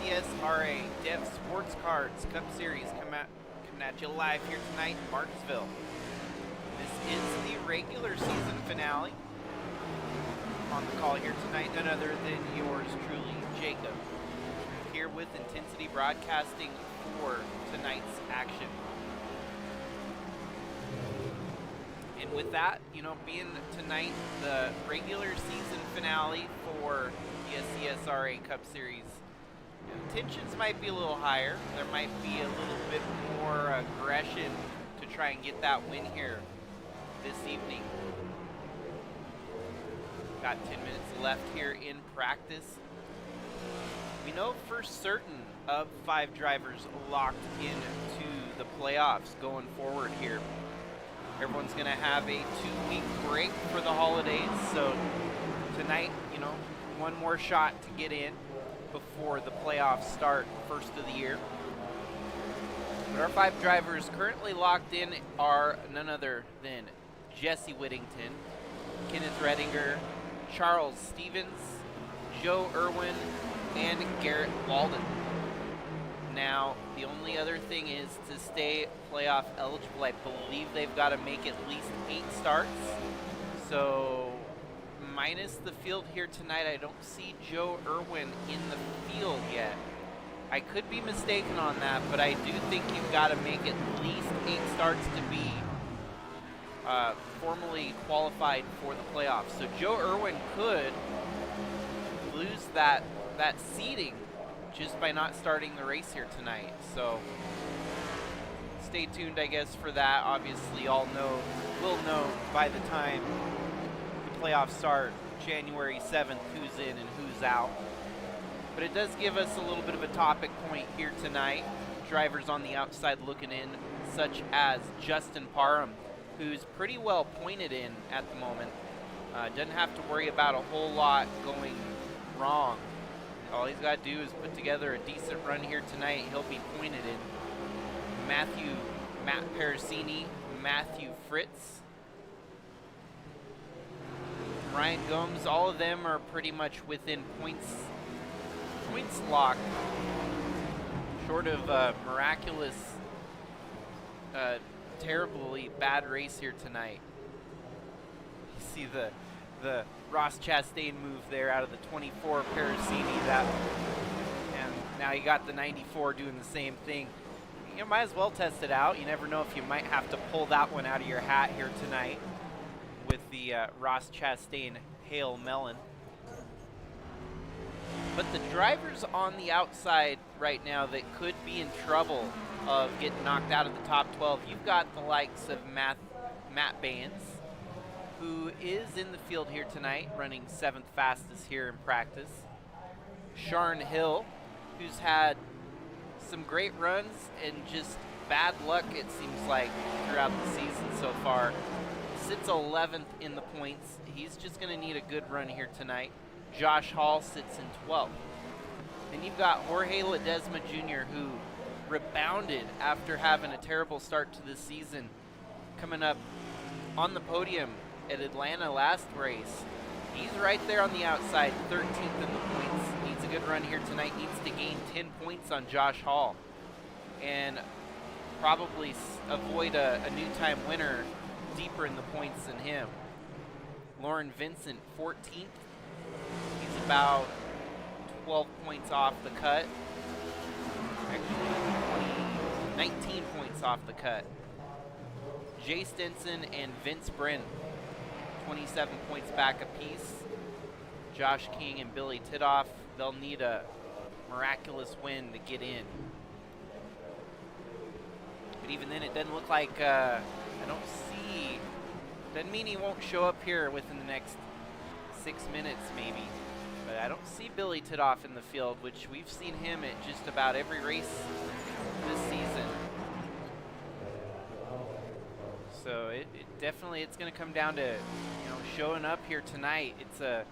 SCSRA Dev Sports Cards Cup Series coming at you live here tonight in Martinsville. This is the regular season finale. On the call here tonight, none other than yours truly, Jacob, here with Intensity Broadcasting for tonight's action. And with that, being tonight the regular season finale for the SCSRA Cup Series, tensions might be a little higher. There might be a little bit more aggression to try and get that win here this evening. Got 10 minutes left here in practice. We know for certain of 5 drivers locked into the playoffs going forward here. Everyone's going to have a 2-week break for the holidays, so tonight, one more shot to get in before the playoffs start first of the year. But our 5 drivers currently locked in are none other than Jesse Whittington, Kenneth Redinger, Charles Stevens, Joe Irwin, and Garrett Walden. Now, the only other thing is to stay playoff eligible, I believe they've got to make at least 8 starts. So, minus the field here tonight, I don't see Joe Irwin in the field yet. I could be mistaken on that, but I do think you've got to make at least 8 starts to be formally qualified for the playoffs. So Joe Irwin could lose that seeding just by not starting the race here tonight. So stay tuned, I guess, for that. Obviously, we'll know by the time the playoffs start January 7th who's in and who's out. But it does give us a little bit of a topic point here tonight. Drivers on the outside looking in, such as Justin Parham, who's pretty well pointed in at the moment. Doesn't have to worry about a whole lot going wrong. All he's got to do is put together a decent run here tonight. He'll be pointed in. Matt Parasini, Matthew Fritz, Ryan Gomes, all of them are pretty much within points lock. Short of miraculous, terribly bad race here tonight. You see the Ross Chastain move there out of the 24 Parasini, and now you got the 94 doing the same thing. You might as well test it out. You never know if you might have to pull that one out of your hat here tonight with the Ross Chastain Hail Melon. But the drivers on the outside right now that could be in trouble of getting knocked out of the top 12, you've got the likes of Matt Baines, who is in the field here tonight, running 7th fastest here in practice. Sharn Hill, who's had some great runs and just bad luck, it seems like, throughout the season so far. Sits 11th in the points. He's just going to need a good run here tonight. Josh Hall sits in 12th. Then you've got Jorge Ledesma Jr., who rebounded after having a terrible start to the season, coming up on the podium at Atlanta last race. He's right there on the outside, 13th in the points. Needs a good run here tonight. Needs to gain 10 points on Josh Hall and probably avoid a new time winner deeper in the points than him. Lauren Vincent, 14th. He's about 12 points off the cut. Actually, 19 points off the cut. Jay Stinson and Vince Brin, 27 points back apiece. Josh King and Billy Tidoff, they'll need a miraculous win to get in. But even then, it doesn't look like, doesn't mean he won't show up here within the next 6 minutes maybe. But I don't see Billy Tidoff in the field, which we've seen him at just about every race this season. So it's going to come down to showing up here tonight. It's a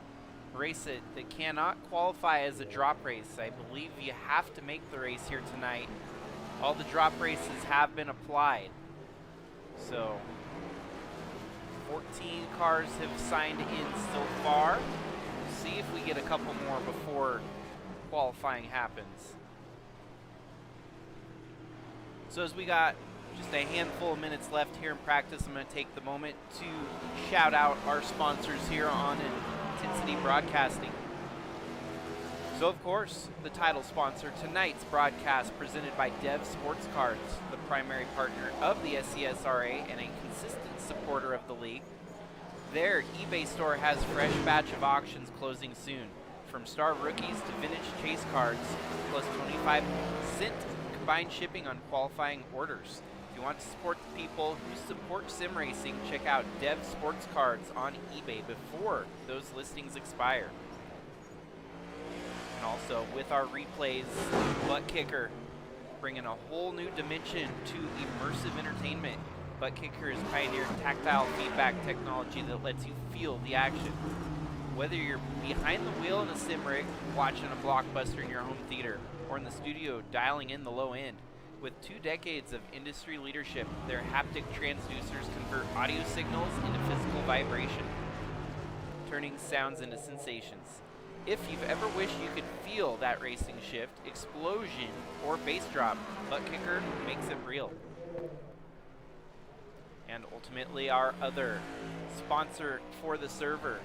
race that cannot qualify as a drop race. I believe you have to make the race here tonight. All the drop races have been applied. So 14 cars have signed in so far. We'll see if we get a couple more before qualifying happens. So as we got just a handful of minutes left here in practice, I'm going to take the moment to shout out our sponsors here on Intensity Broadcasting. So of course, the title sponsor, tonight's broadcast presented by Dev Sports Cards, the primary partner of the SCSRA and a consistent supporter of the league. Their eBay store has fresh batch of auctions closing soon, from star rookies to vintage chase cards, plus 25% combined shipping on qualifying orders. If you want to support the people who support sim racing, check out Dev Sports Cards on eBay before those listings expire. And also, with our replays, Butt Kicker, bringing a whole new dimension to immersive entertainment. Butt Kicker has pioneered tactile feedback technology that lets you feel the action. Whether you're behind the wheel in a sim rig, watching a blockbuster in your home theater, or in the studio dialing in the low end, with 2 decades of industry leadership, their haptic transducers convert audio signals into physical vibration, turning sounds into sensations. If you've ever wished you could feel that racing shift, explosion, or bass drop, Butt Kicker makes it real. And ultimately, our other sponsor for the server.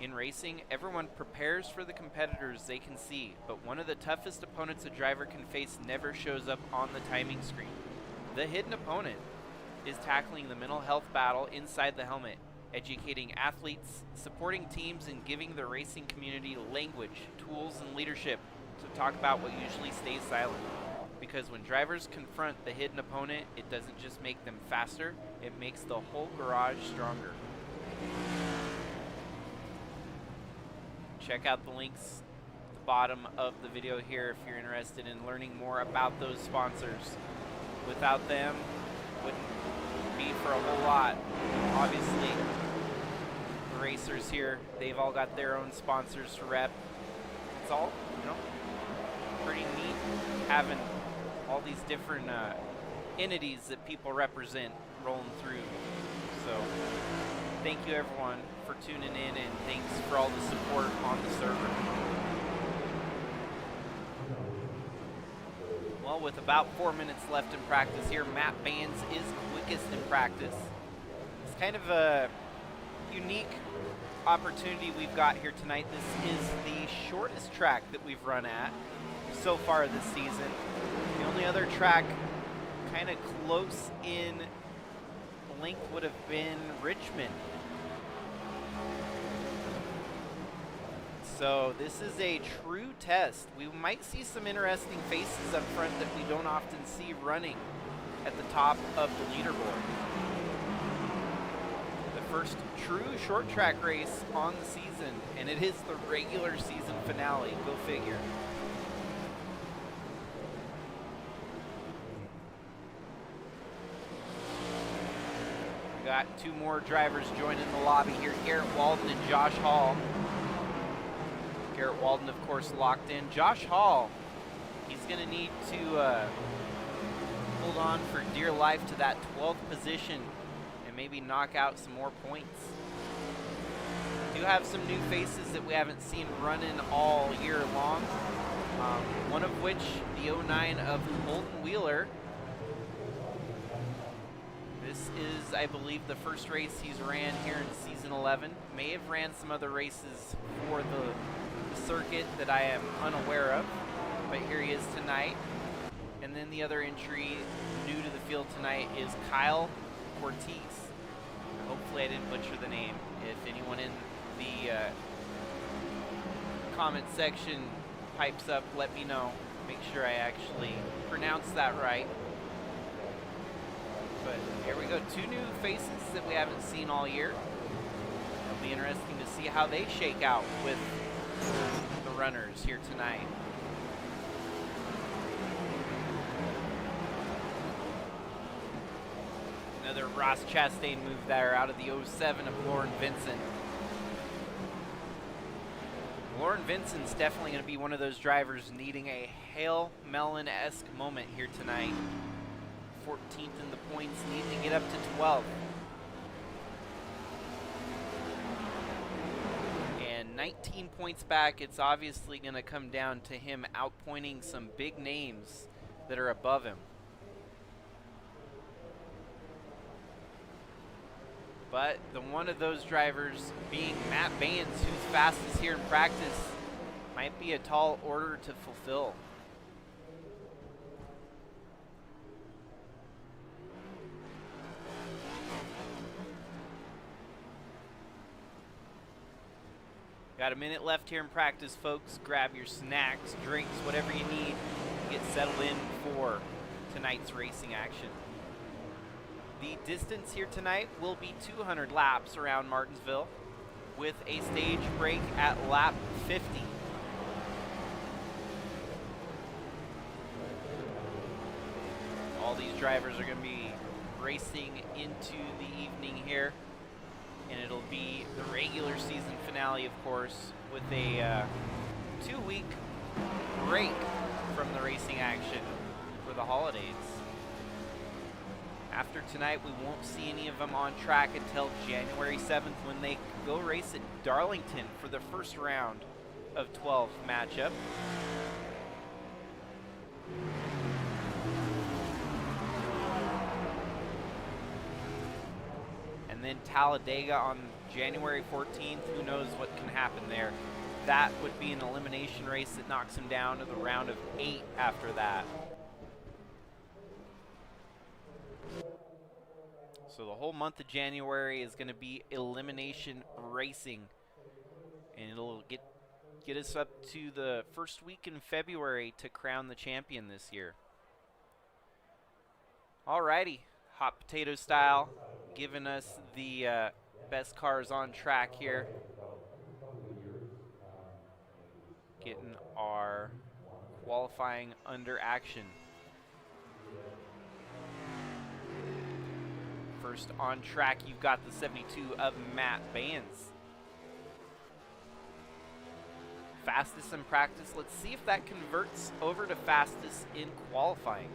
In racing, everyone prepares for the competitors they can see, but one of the toughest opponents a driver can face never shows up on the timing screen. The hidden opponent is tackling the mental health battle inside the helmet, educating athletes, supporting teams, and giving the racing community language, tools, and leadership to talk about what usually stays silent. Because when drivers confront the hidden opponent, it doesn't just make them faster, it makes the whole garage stronger. Check out the links at the bottom of the video here if you're interested in learning more about those sponsors. Without them, wouldn't be for a whole lot. Obviously, the racers here, they've all got their own sponsors to rep. It's all, pretty neat having all these different entities that people represent rolling through. So thank you everyone for tuning in, and thanks for all the support on the server. Well, with about 4 minutes left in practice here, Matt Bands is quickest in practice. It's kind of a unique opportunity we've got here tonight. This is the shortest track that we've run at so far this season. The only other track kind of close in length would have been Richmond. So this is a true test. We might see some interesting faces up front that we don't often see running at the top of the leaderboard. The first true short track race on the season, and it is the regular season finale. Go figure. We got 2 more drivers joining the lobby here, Garrett Walden and Josh Hall. Garrett Walden, of course, locked in. Josh Hall, he's going to need to hold on for dear life to that 12th position and maybe knock out some more points. We do have some new faces that we haven't seen running all year long. One of which, the 09 of Holden Wheeler. This is, I believe, the first race he's ran here in season 11. May have ran some other races for the circuit that I am unaware of, but here he is tonight. And then the other entry new to the field tonight is Kyle Ortiz. Hopefully I didn't butcher the name. If anyone in the comment section pipes up, let me know. Make sure I actually pronounce that right. But here we go, 2 new faces that we haven't seen all year. It'll be interesting to see how they shake out with the runners here tonight. Another Ross Chastain move there out of the 07 of Lauren Vincent. Lauren Vincent's definitely going to be one of those drivers needing a Hale Mellon-esque moment here tonight. 14th in the points, needing to get up to 12th. And 19 points back, it's obviously going to come down to him outpointing some big names that are above him. But the one of those drivers being Matt Baines, who's fastest here in practice, might be a tall order to fulfill. Got a minute left here in practice, folks. Grab your snacks, drinks, whatever you need to get settled in for tonight's racing action. The distance here tonight will be 200 laps around Martinsville with a stage break at lap 50. All these drivers are going to be racing into the evening here, and it'll be the regular season finale, of course, with a 2-week break from the racing action for the holidays. After tonight, we won't see any of them on track until January 7th when they go race at Darlington for the first round of 12 matchup. And then Talladega on January 14th. Who knows what can happen there. That would be an elimination race that knocks him down to the round of 8 after that. So the whole month of January is going to be elimination racing, and it'll get us up to the first week in February to crown the champion this year. Alrighty, hot potato style, giving us the best cars on track here. Getting our qualifying under action. First on track, you've got the 72 of Matt Baines. Fastest in practice. Let's see if that converts over to fastest in qualifying.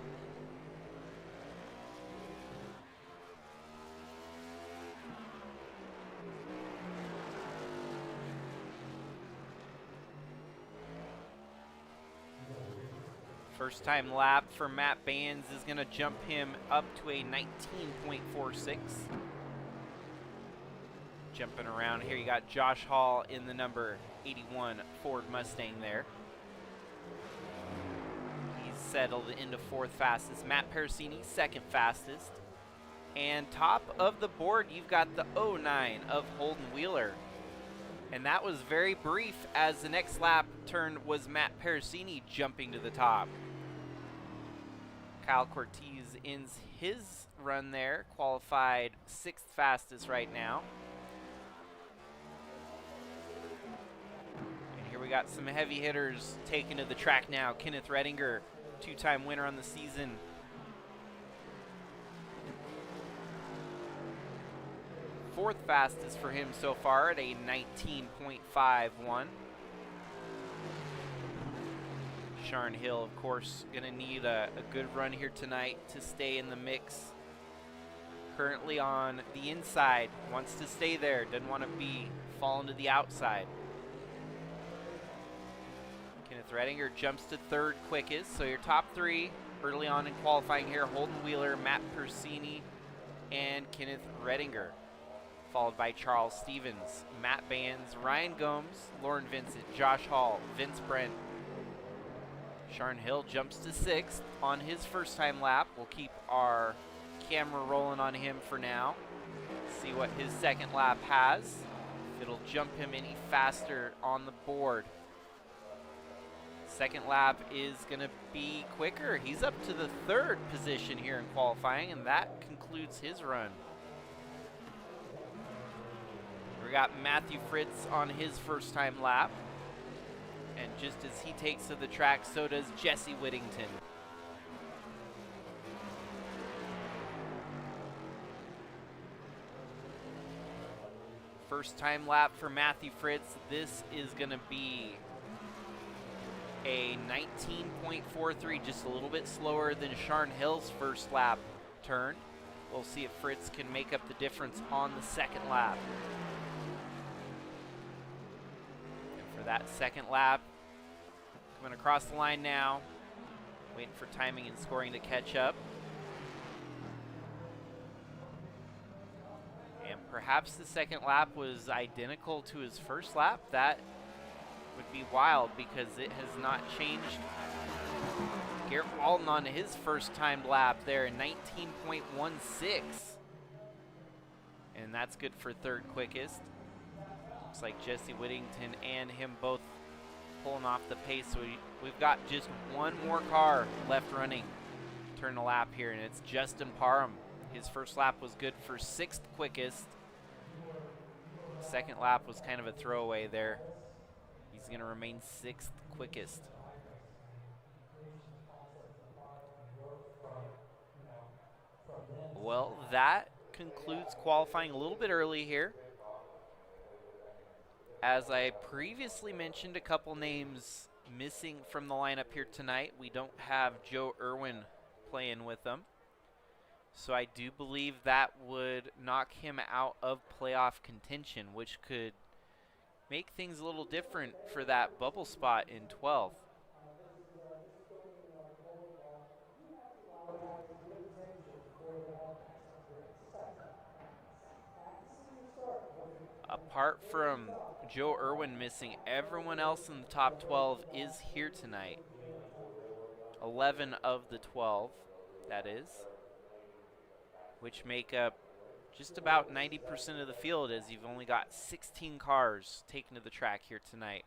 First time lap for Matt Baines is going to jump him up to a 19.46. Jumping around here, you got Josh Hall in the number 81 Ford Mustang there. He's settled into 4th fastest. Matt Parasini, 2nd fastest. And top of the board, you've got the 09 of Holden Wheeler. And that was very brief, as the next lap turn was Matt Parasini jumping to the top. Kyle Cortez ends his run there, qualified 6th fastest right now. And here we got some heavy hitters taking to the track now. Kenneth Redinger, 2-time winner on the season. Fourth fastest for him so far at a 19.51. Sharn Hill, of course, going to need a good run here tonight to stay in the mix. Currently on the inside, wants to stay there, doesn't want to be falling to the outside. Kenneth Redinger jumps to 3rd quickest, so your top 3 early on in qualifying here: Holden Wheeler, Matt Persini, and Kenneth Redinger. Followed by Charles Stevens, Matt Baines, Ryan Gomes, Lauren Vincent, Josh Hall, Vince Brent. Sharn Hill jumps to 6th on his first time lap. We'll keep our camera rolling on him for now. See what his second lap has. If it'll jump him any faster on the board. Second lap is going to be quicker. He's up to the 3rd position here in qualifying, and that concludes his run. We got Matthew Fritz on his first time lap. And just as he takes to the track, so does Jesse Whittington. First time lap for Matthew Fritz. This is going to be a 19.43, just a little bit slower than Sharn Hill's first lap turn. We'll see if Fritz can make up the difference on the second lap. And for that second lap, coming across the line now, waiting for timing and scoring to catch up. And Perhaps the second lap was identical to his first lap. That would be wild because it has not changed. Garrett Walden on his first timed lap there in 19.16. And that's good for third quickest. Looks like Jesse Whittington and him both pulling off the pace. So we've got just one more car left running. Turn the lap here, and it's Justin Parham. His first lap was good for sixth quickest. Second lap was kind of a throwaway there. He's going to remain sixth quickest. Well, that concludes qualifying a little bit early here. As I previously mentioned, a couple names missing from the lineup here tonight. We don't have Joe Irwin playing with them. So I do believe that would knock him out of playoff contention, which could make things a little different for that bubble spot in 12th. Apart from Joe Irwin missing, everyone else in the top 12 is here tonight. 11 of the 12, that is, which make up just about 90% of the field, as you've only got 16 cars taken to the track here tonight.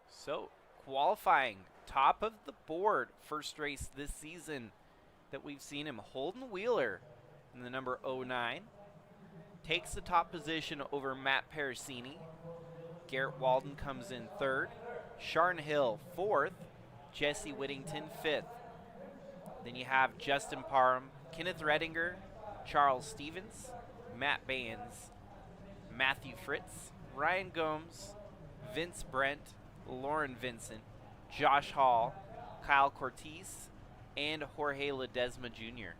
So, qualifying, top of the board, first race this season that we've seen him. Holden Wheeler in the number 09 takes the top position over Matt Parasini. Garrett Walden comes in third. Sharn Hill fourth. Jesse Whittington fifth. Then you have Justin Parham, Kenneth Redinger, Charles Stevens, Matt Baines, Matthew Fritz, Ryan Gomes, Vince Brent, Lauren Vincent, Josh Hall, Kyle Cortez, and Jorge Ledesma Jr.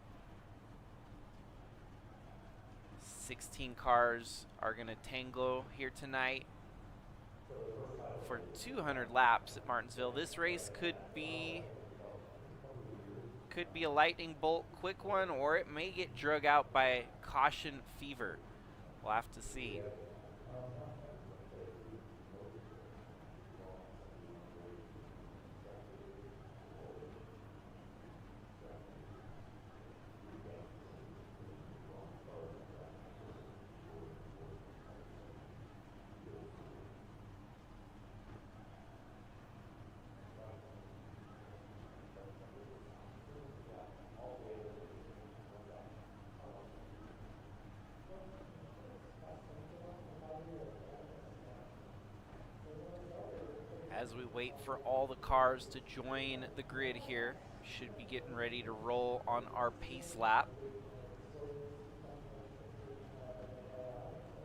16 cars are going to tango here tonight for 200 laps at Martinsville. This race could be a lightning bolt quick one, or it may get drug out by caution fever. We'll have to see. As we wait for all the cars to join the grid here, should be getting ready to roll on our pace lap.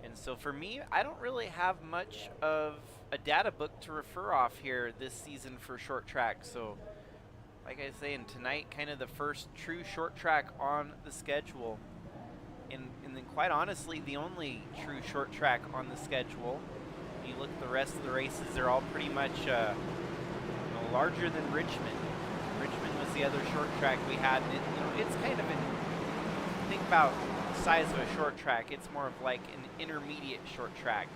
And so for me, I don't really have much of a data book to refer off here this season for short track. So like I say, and tonight kind of the first true short track on the schedule. And then quite honestly, the only true short track on the schedule. You look at the rest of the races, they're all pretty much larger than Richmond. Richmond was the other short track we had, and it's kind of think about the size of a short track, it's more of like an intermediate short track.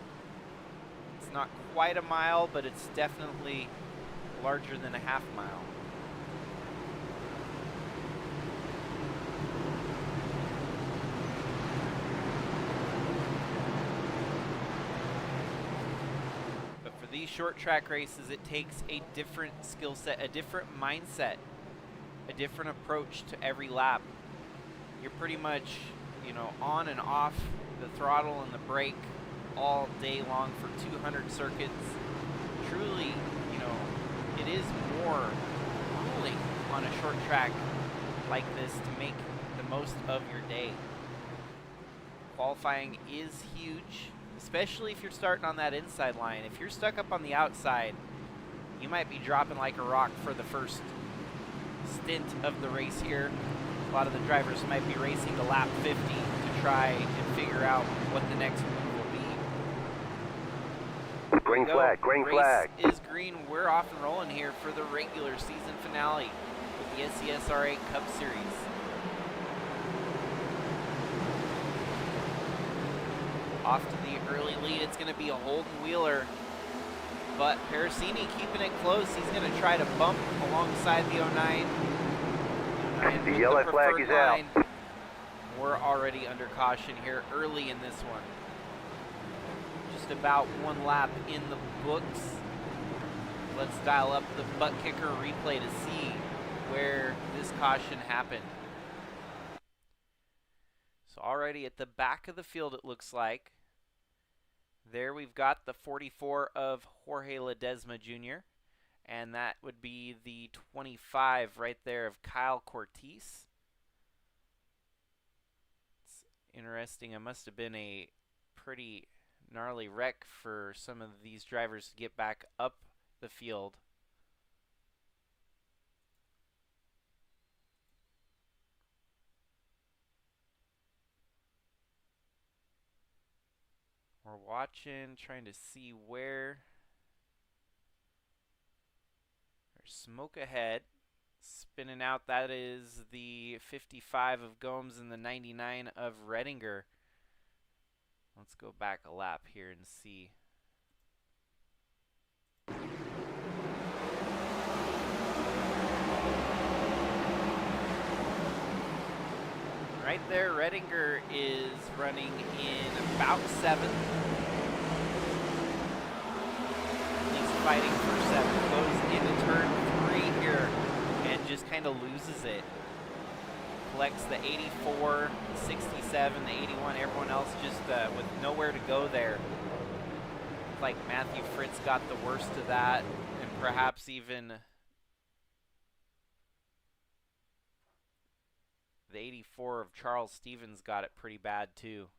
It's not quite a mile, but it's definitely larger than a half mile. These short track races, it takes a different skill set, a different mindset, a different approach to every lap. You're pretty much, on and off the throttle and the brake all day long for 200 circuits. Truly, it is more grueling on a short track like this to make the most of your day. Qualifying is huge, especially if you're starting on that inside line. If you're stuck up on the outside, you might be dropping like a rock for the first stint of the race here. A lot of the drivers might be racing to lap 50 to try and figure out what the next move will be. Green flag, green flag. Race is green. We're off and rolling here for the regular season finale with the SCSRA Cup Series. Off to the early lead. It's going to be a Holden Wheeler, but Parasini keeping it close. He's going to try to bump alongside the 09. The yellow flag is out. We're already under caution here early in this one. Just about one lap in the books. Let's dial up the butt kicker replay to see where this caution happened. So already at the back of the field, it looks like. There we've got the 44 of Jorge Ledesma Jr. And that would be the 25 right there of Kyle Cortez. It's interesting. It must have been a pretty gnarly wreck for some of these drivers to get back up the field. We're watching, trying to see where. There's smoke ahead. Spinning out, that is the 55 of Gomes and the 99 of Redinger. Let's go back a lap here and see. Right there, Redinger is running in about 7th. He's fighting for 7th. Goes into turn 3 here and just kind of loses it. Collects the 84, the 67, the 81. Everyone else just with nowhere to go there. Like Matthew Fritz got the worst of that, and perhaps even the 84 of Charles Stevens got it pretty bad too.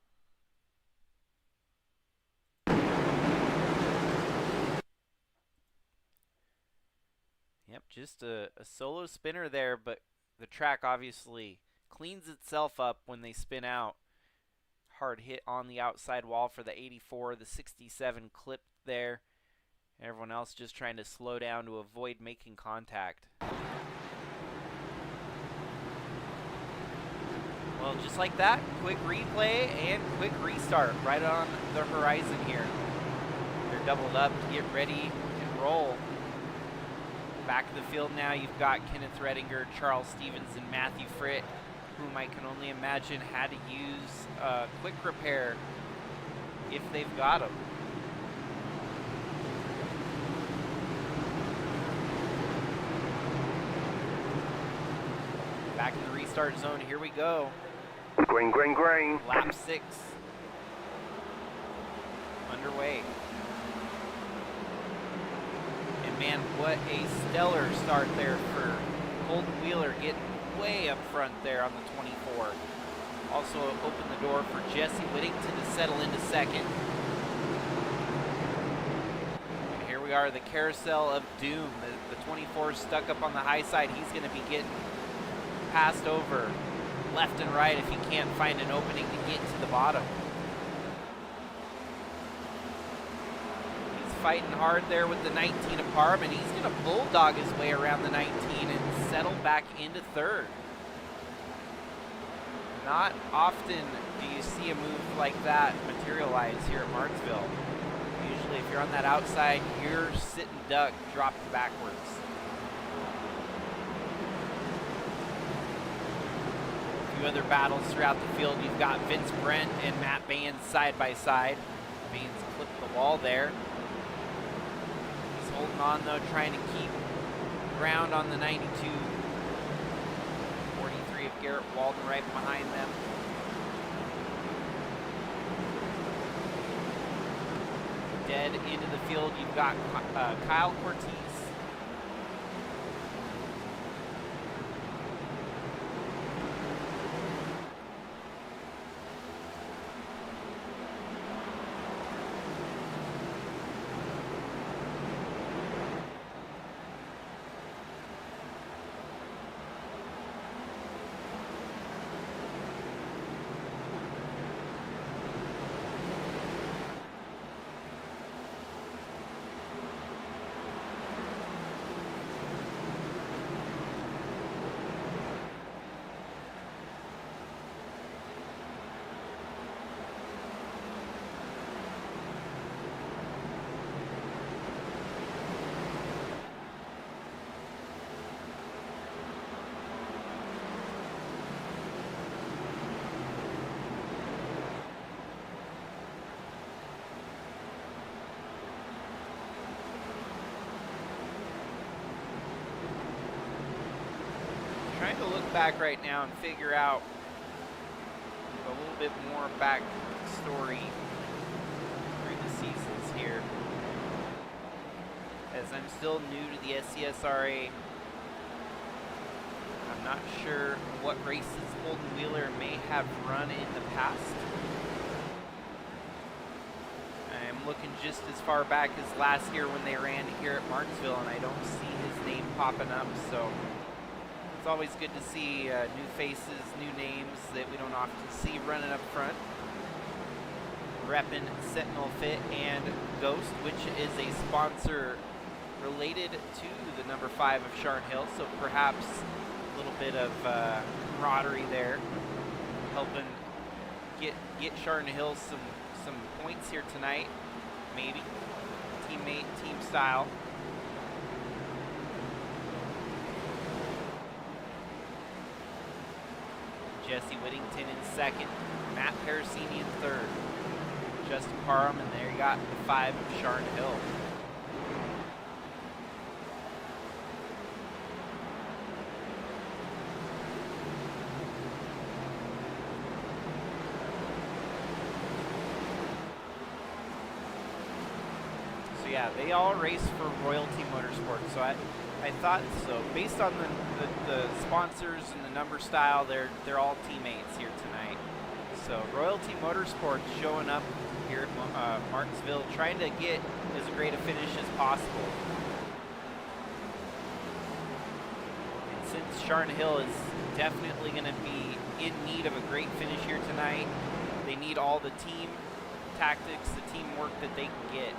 Yep, just a solo spinner there, but the track obviously cleans itself up when they spin out. Hard hit on the outside wall for the 84, the 67 clipped there. Everyone else just trying to slow down to avoid making contact. Well, just like that, quick replay and quick restart right on the horizon here. They're doubled up to get ready and roll. Back of the field now, you've got Kenneth Redinger, Charles Stevens, and Matthew Fritt, whom I can only imagine had to use quick repair if they've got them. Back in the restart zone, here we go. Green, green, green. Lap 6 underway. And man, what a stellar start there for Holden Wheeler, getting way up front there on the 24. Also opened the door for Jesse Whittington to settle into 2nd. And here we are, the carousel of doom. The 24 stuck up on the high side. He's going to be getting passed over left and right if he can't find an opening to get to the bottom. He's fighting hard there with the 19 of Parham, and he's going to bulldog his way around the 19 and settle back into 3rd. Not often do you see a move like that materialize here at Martinsville. Usually if you're on that outside, you're sitting duck, dropping backwards. Few other battles throughout the field. You've got Vince Brent and Matt Baines side by side. Baines clipped the wall there. He's holding on though, trying to keep ground on the 92. 43 of Garrett Walden right behind them. Dead into the field, you've got Kyle Cortez. back right now and figure out a little bit more back story through the seasons here, as I'm still new to the SCSRA. I'm not sure what races Holden Wheeler may have run in the past. I'm looking just as far back as last year when they ran here at Martinsville, and I don't see his name popping up, so it's always good to see new faces, new names that we don't often see running up front. Reppin' Sentinel Fit and Ghost, which is a sponsor related to the number 5 of Sharn Hill, so perhaps a little bit of camaraderie there, helping get Sharn Hill some points here tonight, maybe teammate, team style. Jesse Whittington in second, Matt Parasini in third, Justin Parham, and there you got the 5 of Sharn Hill. So yeah, they all race for Royalty Motorsports, so I thought so. Based on the sponsors and the number style, they're all teammates here tonight. So Royalty Motorsports showing up here at Martinsville, trying to get as great a finish as possible. And since Sharn Hill is definitely going to be in need of a great finish here tonight, they need all the team tactics, the teamwork that they can get.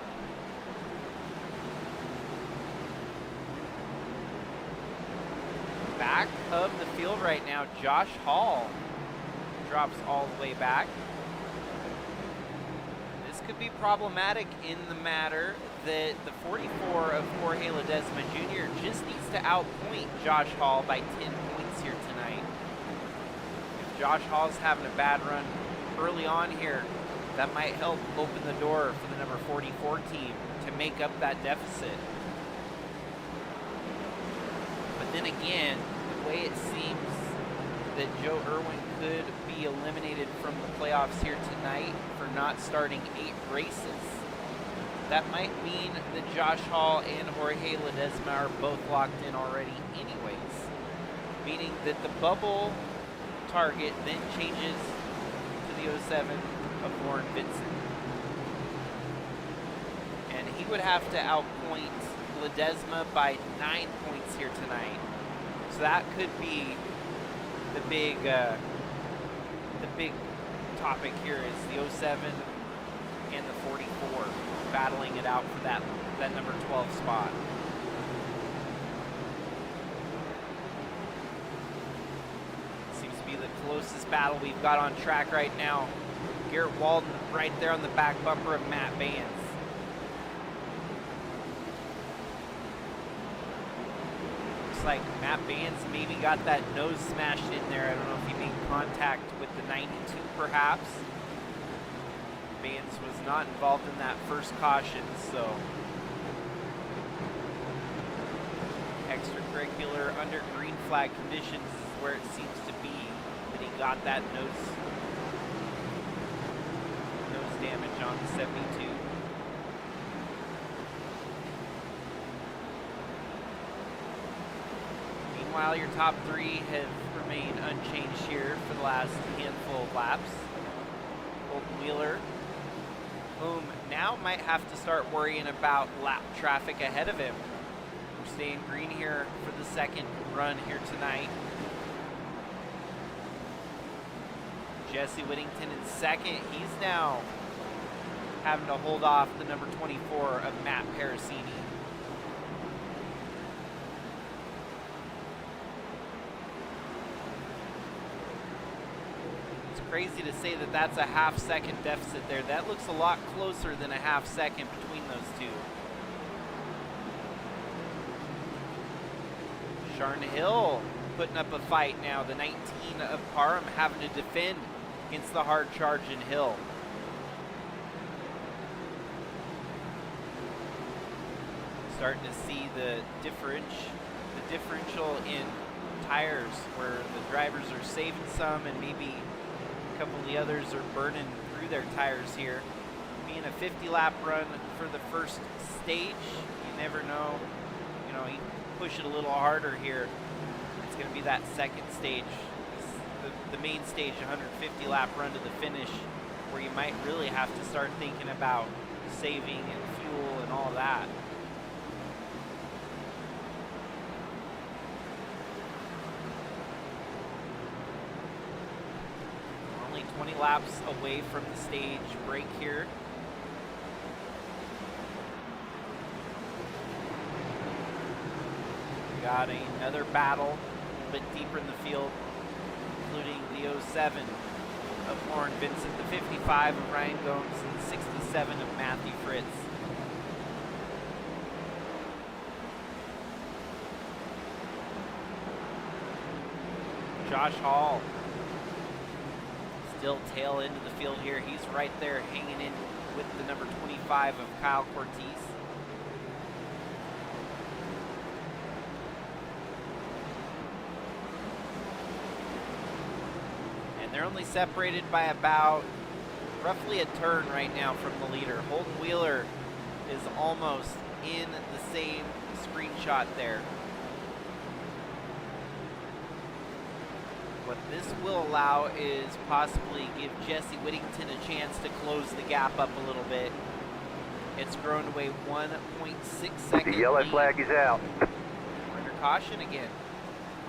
Back of the field right now, Josh Hall drops all the way back. This could be problematic in the matter that the 44 of Jorge Ledesma Jr. just needs to outpoint Josh Hall by 10 points here tonight. If Josh Hall's having a bad run early on here, that might help open the door for the number 44 team to make up that deficit. But then again, the way it seems that Joe Irwin could be eliminated from the playoffs here tonight for not starting 8 races, that might mean that Josh Hall and Jorge Ledesma are both locked in already anyways, meaning that the bubble target then changes to the 07 of Lauren Vincent. And he would have to outpoint Ledesma by 9 points here tonight. So that could be the big topic here, is the 07 and the 44 battling it out for that number 12 spot. Seems to be the closest battle we've got on track right now. Garrett Walden right there on the back bumper of Matt Baines. Like Matt Baines maybe got that nose smashed in there. I don't know if he made contact with the 92 perhaps. Baines was not involved in that first caution, so extracurricular under green flag conditions is where it seems to be that he got that nose damage on the 72. Meanwhile, your top 3 have remained unchanged here for the last handful of laps. Holden Wheeler, whom now might have to start worrying about lap traffic ahead of him. We're staying green here for the second run here tonight. Jesse Whittington in second. He's now having to hold off the number 24 of Matt Parasini. Crazy to say that that's a half-second deficit there. That looks a lot closer than a half-second between those two. Sharn Hill putting up a fight now. The 19 of Parham having to defend against the hard charge in Hill. Starting to see the differential in tires where the drivers are saving some and maybe a couple of the others are burning through their tires here. Being a 50-lap run for the first stage, you never know. You know, you push it a little harder here. It's going to be that second stage, the main stage, 150-lap run to the finish, where you might really have to start thinking about saving and fuel and all that. Only 20 laps away from the stage break here. We got another battle a bit deeper in the field, including the 07 of Lauren Vincent, the 55 of Ryan Gomes, and the 67 of Matthew Fritz. Josh Hall still tail into the field here. He's right there hanging in with the number 25 of Kyle Cortez. And they're only separated by about roughly a turn right now from the leader. Holden Wheeler is almost in the same screenshot there. What this will allow is possibly give Jesse Whittington a chance to close the gap up a little bit. It's grown to a 1.6 second The yellow lead. flag is out. We're under caution again.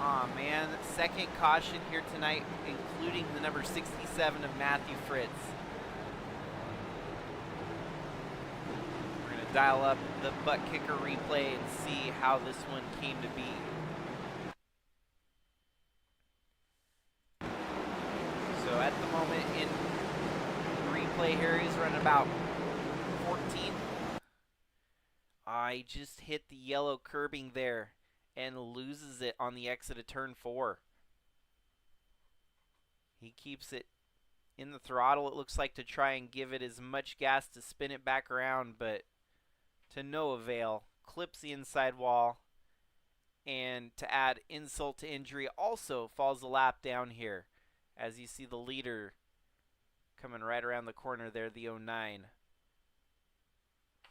Aw, man, second caution here tonight, including the number 67 of Matthew Fritz. We're going to dial up the butt kicker replay and see how this one came to be. So at the moment in replay here, he's running about 14th. He just hit the yellow curbing there and loses it on the exit of turn 4. He keeps it in the throttle, it looks like, to try and give it as much gas to spin it back around, but to no avail. Clips the inside wall, and to add insult to injury, also falls a lap down here, as you see the leader coming right around the corner there, the 09.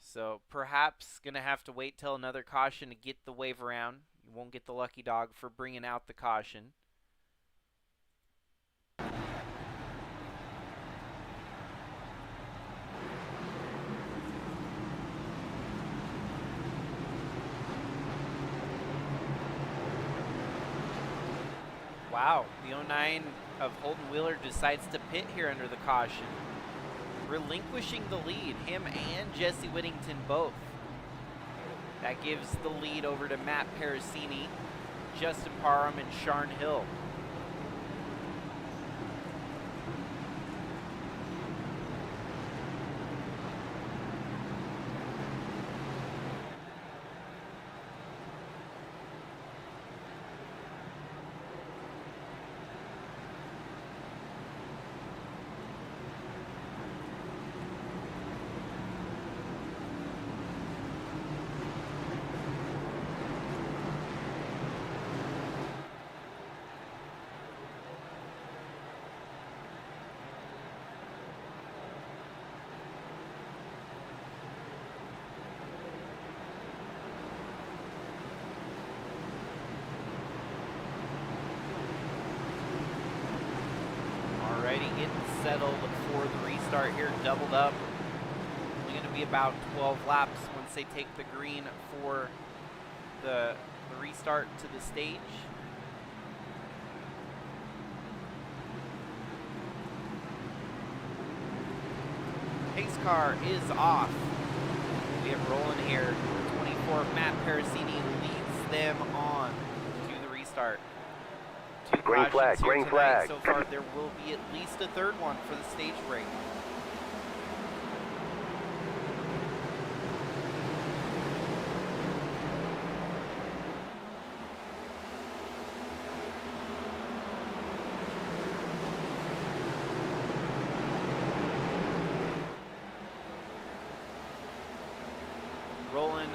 So perhaps going to have to wait till another caution to get the wave around. You won't get the lucky dog for bringing out the caution. Wow, the 09 of Holden Wheeler decides to pit here under the caution, relinquishing the lead, him and Jesse Whittington both. That gives the lead over to Matt Parasini, Justin Parham, and Sharn Hill. Alrighty, getting settled for the restart here, doubled up. Only going to be about 12 laps once they take the green for the restart to the stage. Pace car is off. We have rolling here. 24, Matt Parasini leads them on to the restart. Two Green cautions flag, here green tonight. flag. So far, there will be at least a third one for the stage break. Rolling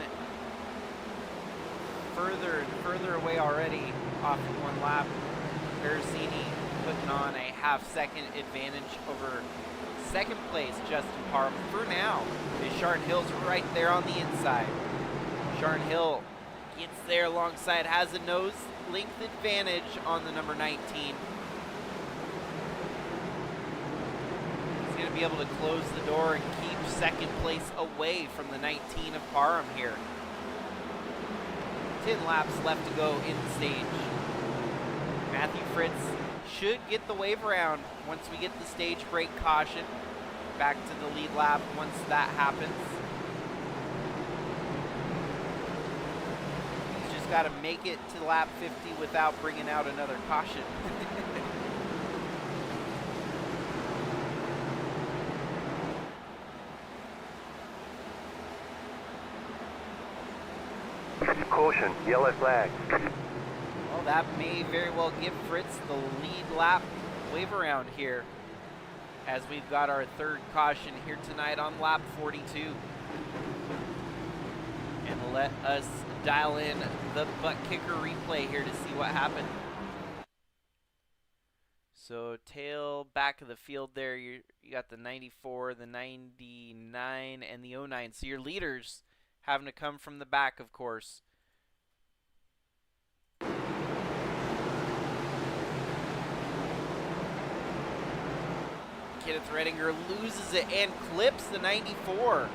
further and further away already. off of 1 lap. Berasini putting on a half-second advantage over second place Justin Parham for now. Sharon Hill's right there on the inside. Sharon Hill gets there alongside, has a nose length advantage on the number 19. He's going to be able to close the door and keep second place away from the 19 of Parham here. 10 laps left to go in the stage. Matthew Fritz should get the wave around once we get the stage break caution. Back to the lead lap once that happens. He's just got to make it to lap 50 without bringing out another caution. Caution, yellow flag. Well, that may very well give Fritz the lead lap wave around here, as we've got our third caution here tonight on lap 42. And let us dial in the butt kicker replay here to see what happened. So tail back of the field there, you got the 94, the 99, and the 09. So your leaders having to come from the back, of course. Kenneth Redinger loses it and clips the 94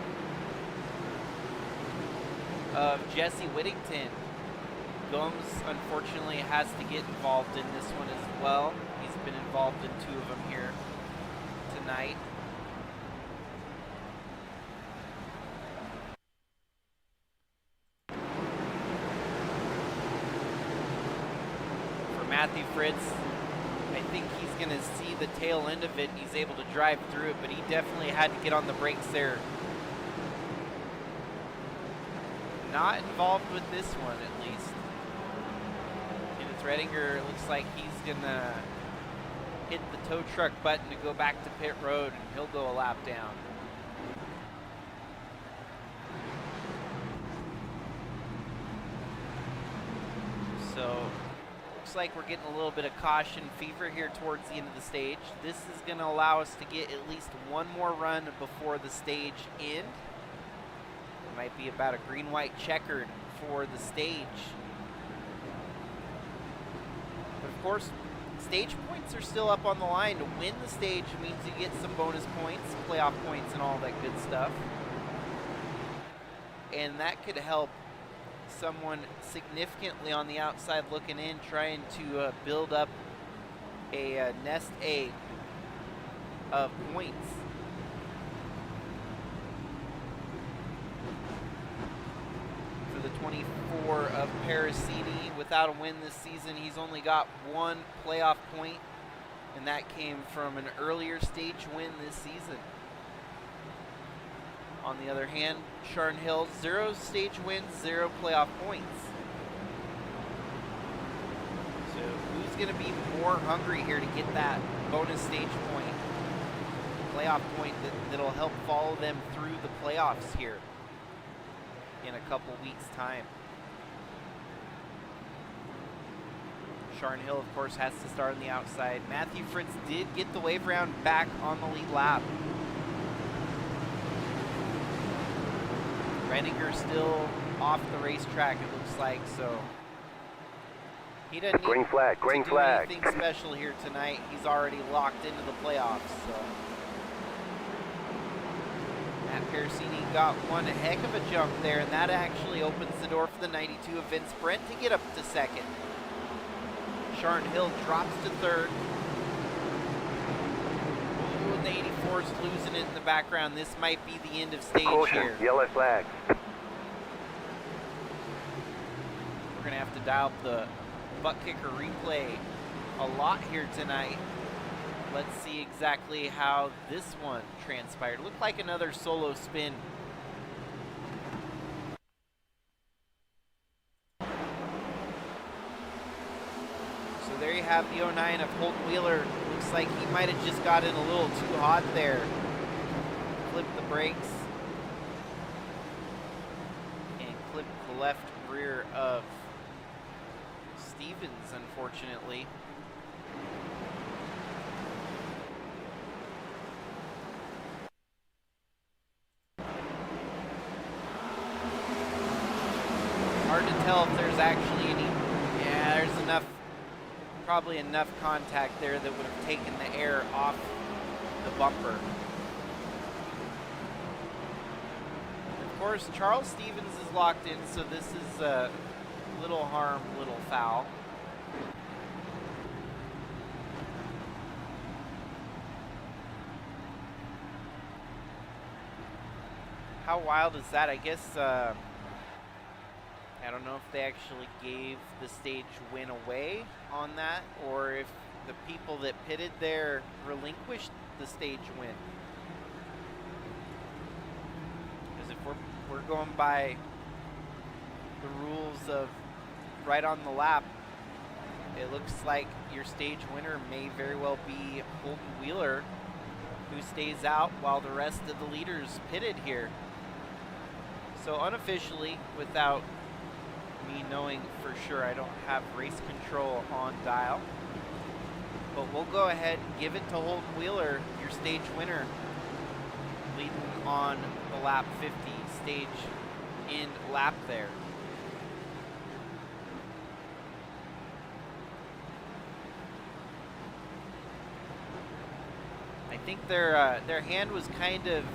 of Jesse Whittington. Gomes, unfortunately, has to get involved in this one as well. He's been involved in 2 of them here tonight. For Matthew Fritz, I think he's going to see the tail end of it and he's able to drive through it, but he definitely had to get on the brakes there. Not involved with this one, at least. Kenneth Redinger looks like he's going to hit the tow truck button to go back to pit road, and he'll go a lap down. So looks like we're getting a little bit of caution fever here towards the end of the stage. This is going to allow us to get at least one more run before the stage end. It might be about a green-white checkered for the stage. But of course, stage points are still up on the line. To win the stage means you get some bonus points, playoff points, and all that good stuff. And that could help someone significantly on the outside looking in, trying to build up a nest egg of points. For the 24 of Parasini, without a win this season, he's only got 1 playoff point, and that came from an earlier stage win this season. On the other hand, Sharon Hill, 0 stage wins, 0 playoff points. So who's going to be more hungry here to get that bonus stage point, playoff point that'll help follow them through the playoffs here in a couple weeks' time? Sharon Hill, of course, has to start on the outside. Matthew Fritz did get the wave round back on the lead lap. Redinger still off the racetrack, it looks like, so he doesn't green need flag, green to do flag. anything special here tonight. He's already locked into the playoffs. So Matt Parasini got one heck of a jump there, and that actually opens the door for the 92 of Vince Brent to get up to second. Sharon Hill drops to third. Ooh, the 84 is losing it in the background. This might be the end of stage Caution, here. yellow flag. We're going to have to dial up the butt kicker replay a lot here tonight. Let's see exactly how this one transpired. Looked like another solo spin. So there you have the 09 of Holton Wheeler. Looks like he might have just got in a little too hot there. Flipped the brakes and clipped the left rear of Stevens, unfortunately. Hard to tell if there's actually any. Yeah, there's enough, probably enough contact there that would have taken the air off the bumper. Of course, Charles Stevens is locked in, so this is little harm, little foul. How wild is that? I guess, I don't know if they actually gave the stage win away on that, or if the people that pitted there relinquished the stage win. Because if we're going by the rules of right on the lap, it looks like your stage winner may very well be Holden Wheeler, who stays out while the rest of the leaders pitted here. So unofficially, without me knowing for sure, I don't have race control on dial, but we'll go ahead and give it to Holden Wheeler, your stage winner, leading on the lap 50, stage end lap there. I think their hand was kind of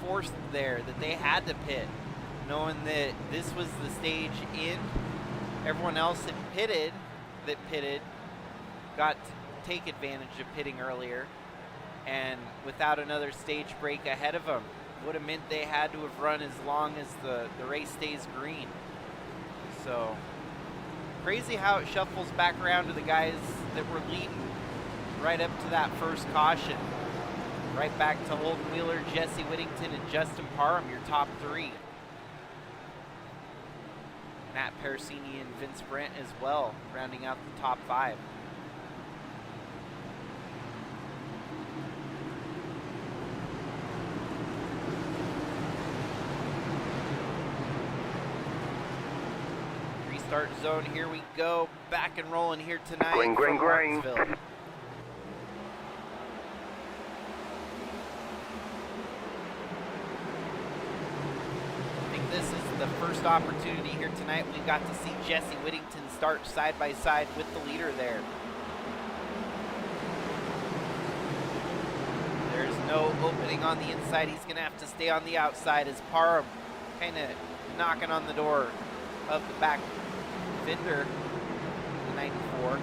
forced there, that they had to pit, knowing that this was the stage in. Everyone else that pitted, got to take advantage of pitting earlier, and without another stage break ahead of them, would have meant they had to have run as long as the race stays green. So crazy how it shuffles back around to the guys that were leading right up to that first caution. Right back to Holden Wheeler, Jesse Whittington, and Justin Parham, your top three. Matt Parasini and Vince Brent as well, rounding out the top five. Restart zone, here we go. Back and rolling here tonight Green, green, from green. Martinsville. This is the first opportunity here tonight. We got to see Jesse Whittington start side by side with the leader there. There's no opening on the inside. He's going to have to stay on the outside as Parham kind of knocking on the door of the back fender, the 94.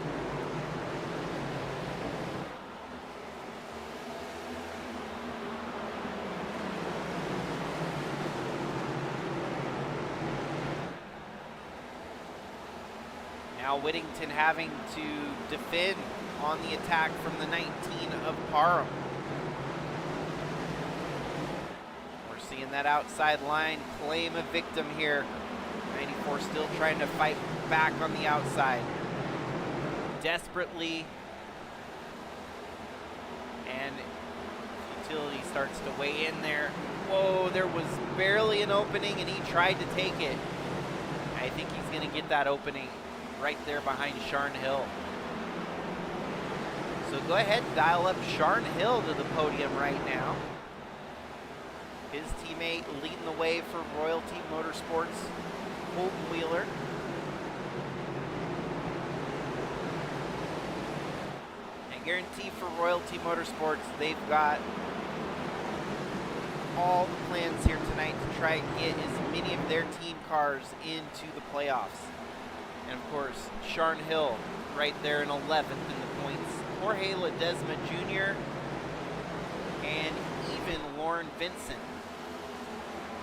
Now Whittington having to defend on the attack from the 19 of Parham. We're seeing that outside line claim a victim here. 94 still trying to fight back on the outside. Desperately. And Utility starts to weigh in there. Whoa, there was barely an opening and he tried to take it. I think he's going to get that opening right there behind Sharn Hill. So go ahead and dial up Sharn Hill to the podium right now. His teammate leading the way for Royalty Motorsports, Holden Wheeler. And guarantee for Royalty Motorsports, they've got all the plans here tonight to try and get as many of their team cars into the playoffs. And of course, Sharn Hill right there in 11th in the points. Jorge Ledesma Jr. and even Lauren Vincent,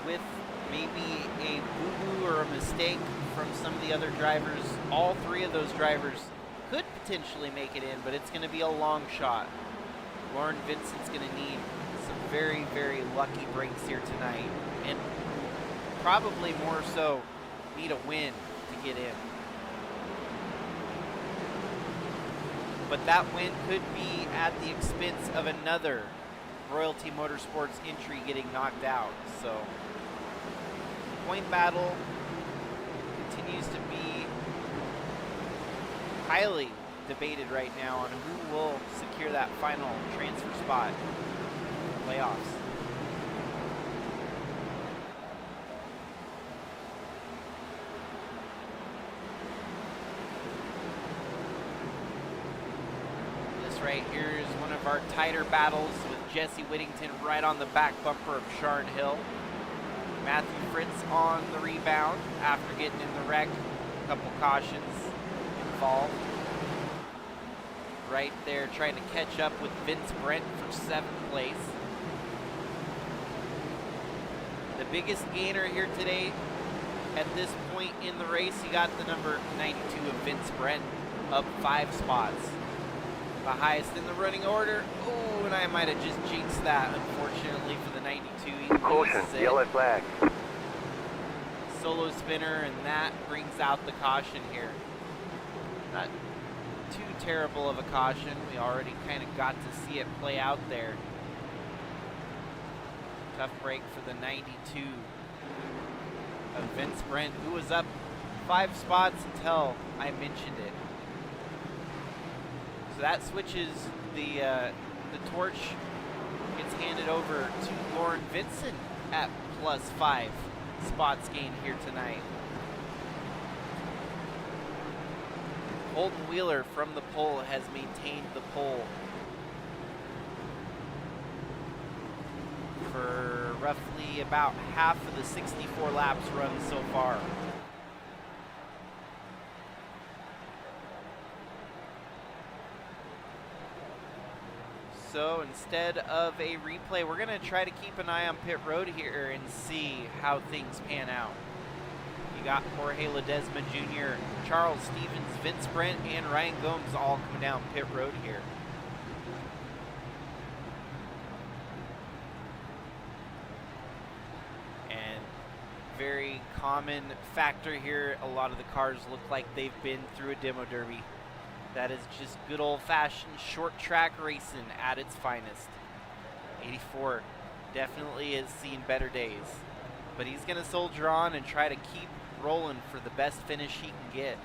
with maybe a boo-boo or a mistake from some of the other drivers. All three of those drivers could potentially make it in, but it's going to be a long shot. Lauren Vincent's going to need some very, very lucky breaks here tonight, and probably more so need a win to get in. But that win could be at the expense of another Royalty Motorsports entry getting knocked out. So point battle continues to be highly debated right now on who will secure that final transfer spot in the playoffs. This right here is one of our tighter battles with Jesse Whittington right on the back bumper of Sharn Hill. Matthew Fritz on the rebound after getting in the wreck. A couple cautions involved. Right there trying to catch up with Vince Brent for 7th place. The biggest gainer here today at this point in the race, you got the number 92 of Vince Brent up 5 spots. The highest in the running order. Oh, and I might have just jinxed that, unfortunately, for the 92. He Caution, loses it. yellow flag. Solo spinner, and that brings out the caution here. Not too terrible of a caution. We already kind of got to see it play out there. Tough break for the 92 of Vince Brent, who was up 5 spots until I mentioned it. So that switches the torch, gets handed over to Lauren Vincent at +5 spots gained here tonight. Holden Wheeler from the pole has maintained the pole for roughly about half of the 64 laps run so far. So instead of a replay, we're going to try to keep an eye on pit road here and see how things pan out. You got Jorge Ledesma Jr., Charles Stevens, Vince Brent, and Ryan Gomes all coming down pit road here. And very common factor here, a lot of the cars look like they've been through a demo derby. That is just good old-fashioned short track racing at its finest. 84 definitely has seen better days, but he's going to soldier on and try to keep rolling for the best finish he can get.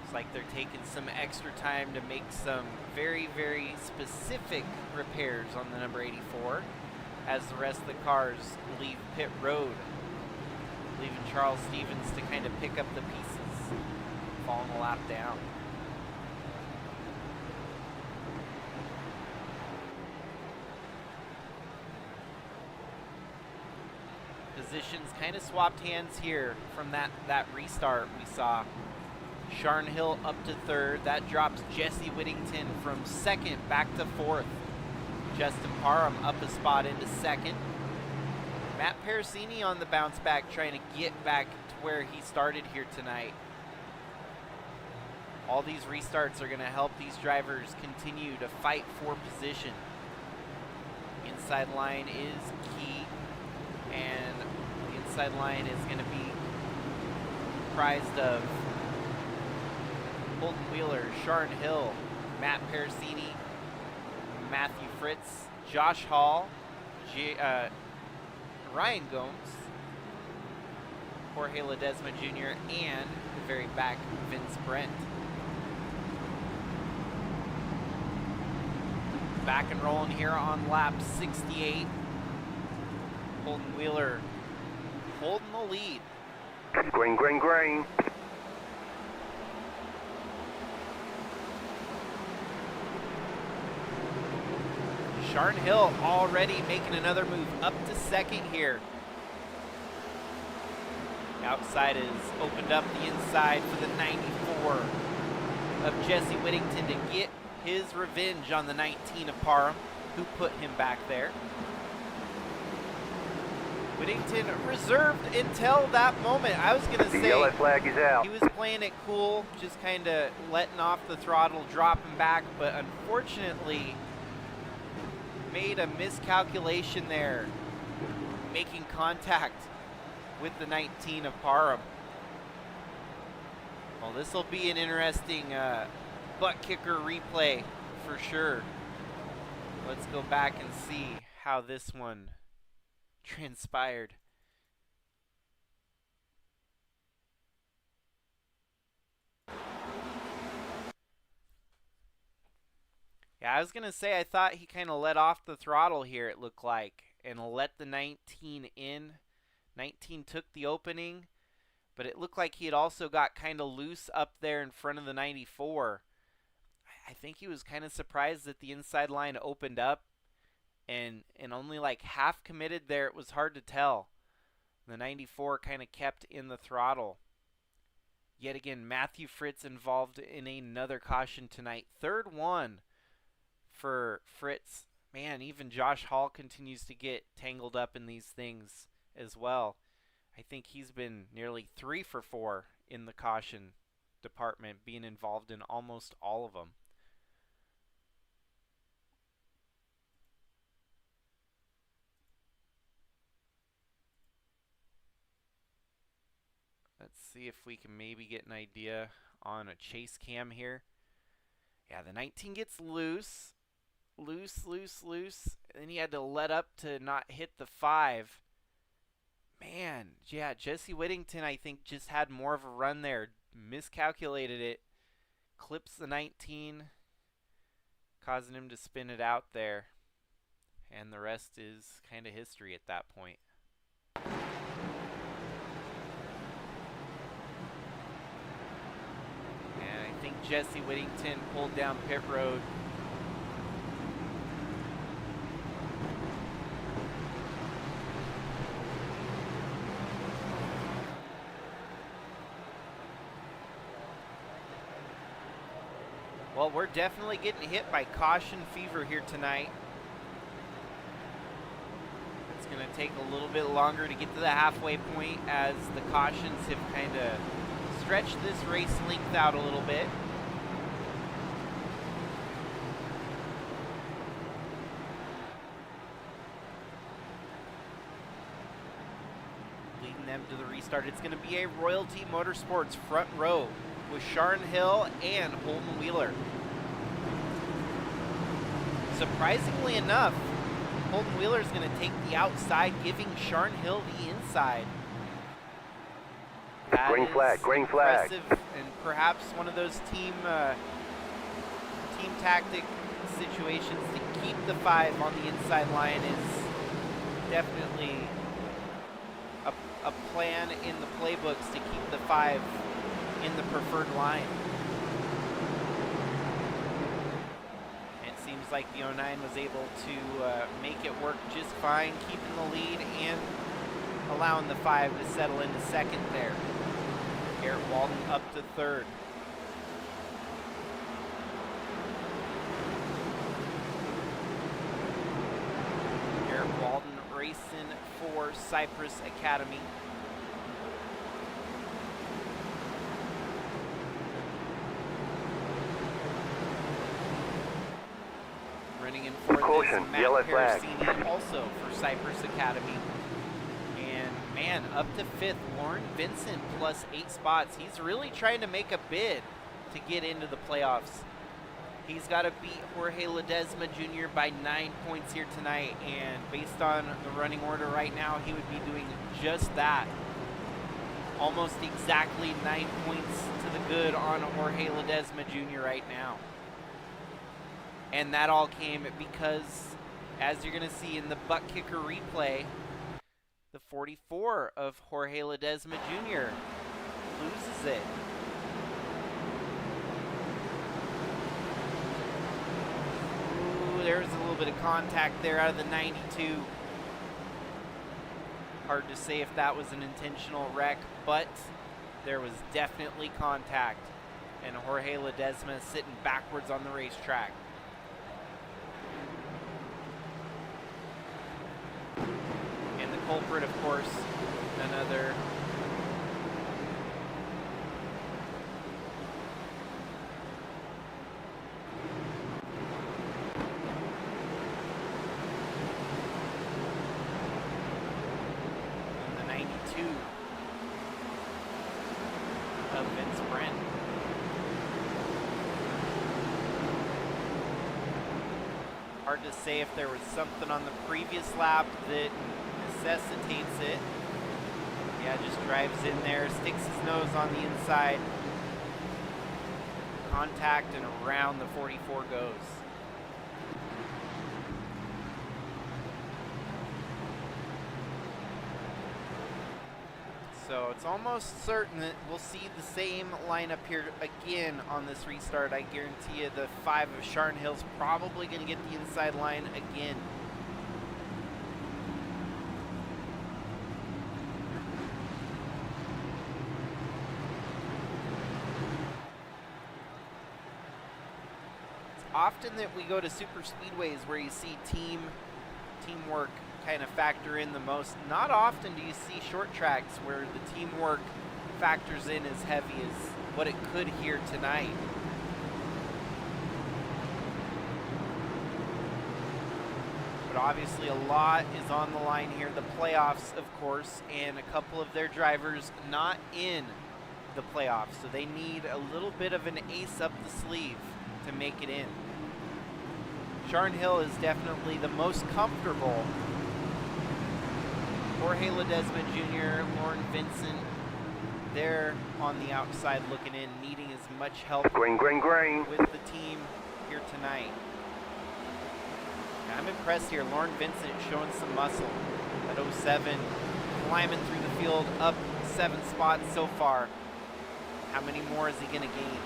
Looks like they're taking some extra time to make some very, very specific repairs on the number 84 as the rest of the cars leave pit road, leaving Charles Stevens to kind of pick up the pieces. Falling a lap down. Positions kind of swapped hands here from that restart we saw. Sharn Hill up to 3rd. That drops Jesse Whittington from 2nd back to 4th. Justin Parham up a spot into 2nd. Matt Parasini on the bounce back, trying to get back to where he started here tonight. All these restarts are going to help these drivers continue to fight for position. Inside line is key, and the inside line is going to be comprised of Holden Wheeler, Sharn Hill, Matt Parasini, Matthew Fritz, Josh Hall, Ryan Gomes, Jorge Ledesma Jr., and the very back, Vince Brent. Back and rolling here on lap 68. Holden Wheeler holding the lead. Green, green, green. Sharn Hill already making another move up to 2nd here. The outside is opened up the inside for the 94 of Jesse Whittington to get his revenge on the 19 of Parham, who put him back there. Whittington reserved until that moment. I was going to say, The yellow flag is out. he was playing it cool, just kind of letting off the throttle, dropping back, but unfortunately made a miscalculation there, making contact with the 19 of Parham. Well, this will be an interesting butt kicker replay for sure. Let's go back and see how this one transpired. Yeah, I was going to say I thought he kind of let off the throttle here, it looked like, and let the 19 in. 19 took the opening, but it looked like he had also got kind of loose up there in front of the 94. I think he was kind of surprised that the inside line opened up and only like half committed there. It was hard to tell. The 94 kind of kept in the throttle. Yet again, Matthew Fritz involved in another caution tonight. Third one for Fritz. Man, even Josh Hall continues to get tangled up in these things as well. I think he's been nearly 3 for 4 in the caution department, being involved in almost all of them. Let's see if we can maybe get an idea on a chase cam here. Yeah, the 19 gets loose. Loose. And then he had to let up to not hit the 5. Man, yeah, Jesse Whittington, I think, just had more of a run there. Miscalculated it. Clips the 19, causing him to spin it out there. And the rest is kind of history at that point. And I think Jesse Whittington pulled down pit road. Well, we're definitely getting hit by caution fever here tonight. It's going to take a little bit longer to get to the halfway point as the cautions have kind of stretched this race length out a little bit. Leading them to the restart, it's going to be a Royalty Motorsports front row with Sharon Hill and Holden Wheeler. Surprisingly enough, Holden Wheeler is going to take the outside, giving Sharon Hill the inside. That green flag, green flag. And perhaps one of those team tactic situations to keep the 5 on the inside line is definitely a plan in the playbooks to keep the 5 in the preferred line. It seems like the 09 was able to make it work just fine, keeping the lead and allowing the 5 to settle into second there. Garrett Walden up to third. Garrett Walden racing for Cypress Academy. Running in fourth Caution, is Matt yellow flag. Parasini, also for Cypress Academy. And man, up to 5th, Lauren Vincent plus 8 spots. He's really trying to make a bid to get into the playoffs. He's got to beat Jorge Ledesma Jr. by 9 points here tonight, and based on the running order right now, he would be doing just that. Almost exactly 9 points to the good on Jorge Ledesma Jr. right now. And that all came because, as you're going to see in the butt kicker replay, the 44 of Jorge Ledesma Jr. loses it. Ooh, there's a little bit of contact there out of the 92. Hard to say if that was an intentional wreck, but there was definitely contact. And Jorge Ledesma sitting backwards on the racetrack. And the culprit, of course, none other than the 92 of Vince Brent. Hard to say if there was something on the previous lap that necessitates it. Yeah, just drives in there, sticks his nose on the inside. contact, and around the 44 goes. So it's almost certain that we'll see the same lineup here again on this restart. I guarantee you the 5 of Sharn Hill's probably going to get the inside line again. It's often that we go to super speedways where you see teamwork kind of factor in the most. Not often do you see short tracks where the teamwork factors in as heavy as what it could here tonight. But obviously a lot is on the line here. The playoffs, of course, and a couple of their drivers not in the playoffs, so they need a little bit of an ace up the sleeve to make it in. Sharn Hill is definitely the most comfortable. Jorge Ledesma Jr., Lauren Vincent, they're on the outside looking in, needing as much help Green, green, green. with the team here tonight. I'm impressed here. Lauren Vincent showing some muscle at 07, climbing through the field, up 7 spots so far. How many more is he going to gain?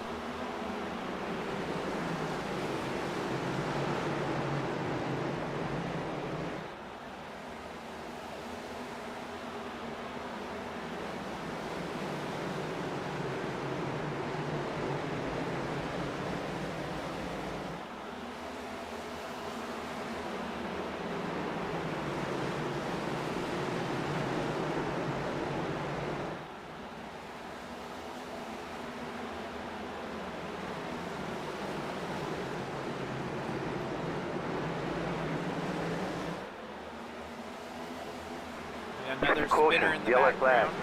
Another spinner in the background.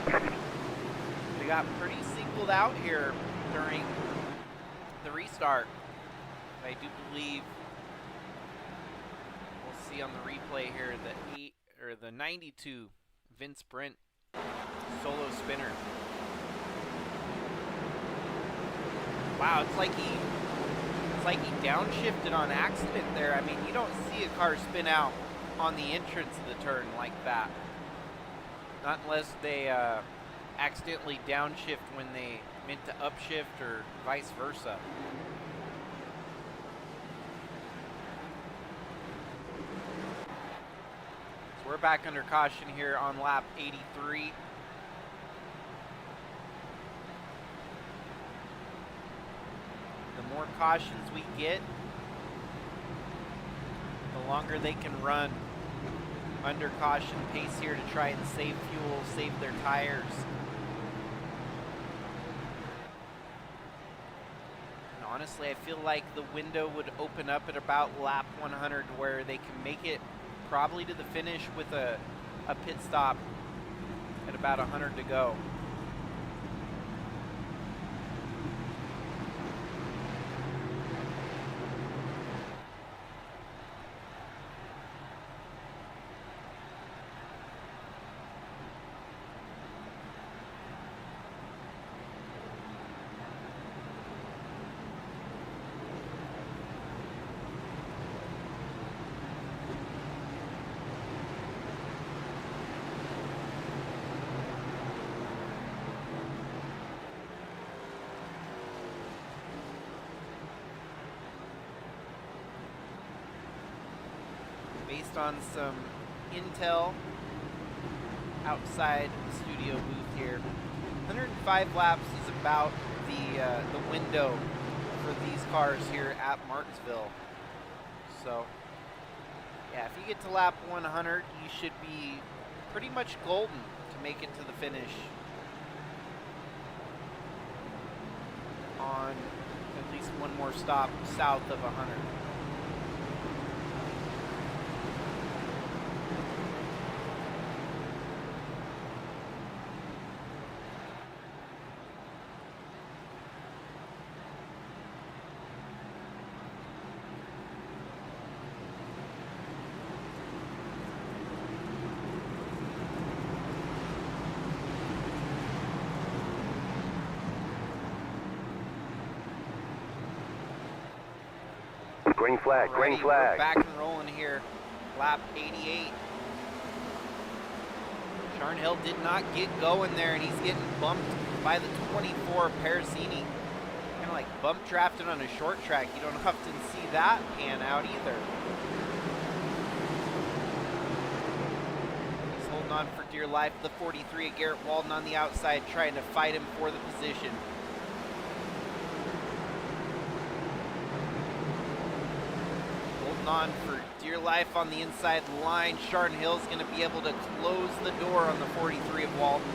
We got pretty singled out here during the restart. I do believe we'll see on the replay here the 92 Vince Brent solo spinner. Wow, it's like he downshifted on accident there. I mean, you don't see a car spin out on the entrance of the turn like that. Not unless they accidentally downshift when they meant to upshift or vice versa. So we're back under caution here on lap 83. The more cautions we get, the longer they can run under caution pace here to try and save fuel, save their tires. And honestly, I feel like the window would open up at about lap 100 where they can make it probably to the finish with a pit stop at about 100 to go. Based on some intel outside the studio booth here, 105 laps is about the window for these cars here at Martinsville. So yeah, if you get to lap 100, you should be pretty much golden to make it to the finish on at least one more stop south of 100. Green flag, green Alrighty, flag. we're back and rolling here. Lap 88. Charnhill did not get going there, and he's getting bumped by the 24 Parasini. Kind of like bump drafted on a short track. You don't often see that pan out either. He's holding on for dear life. The 43 of Garrett Walden on the outside, trying to fight him for the position. Holding on for dear life on the inside line. Charnhill's going to be able to close the door on the 43 of Walden.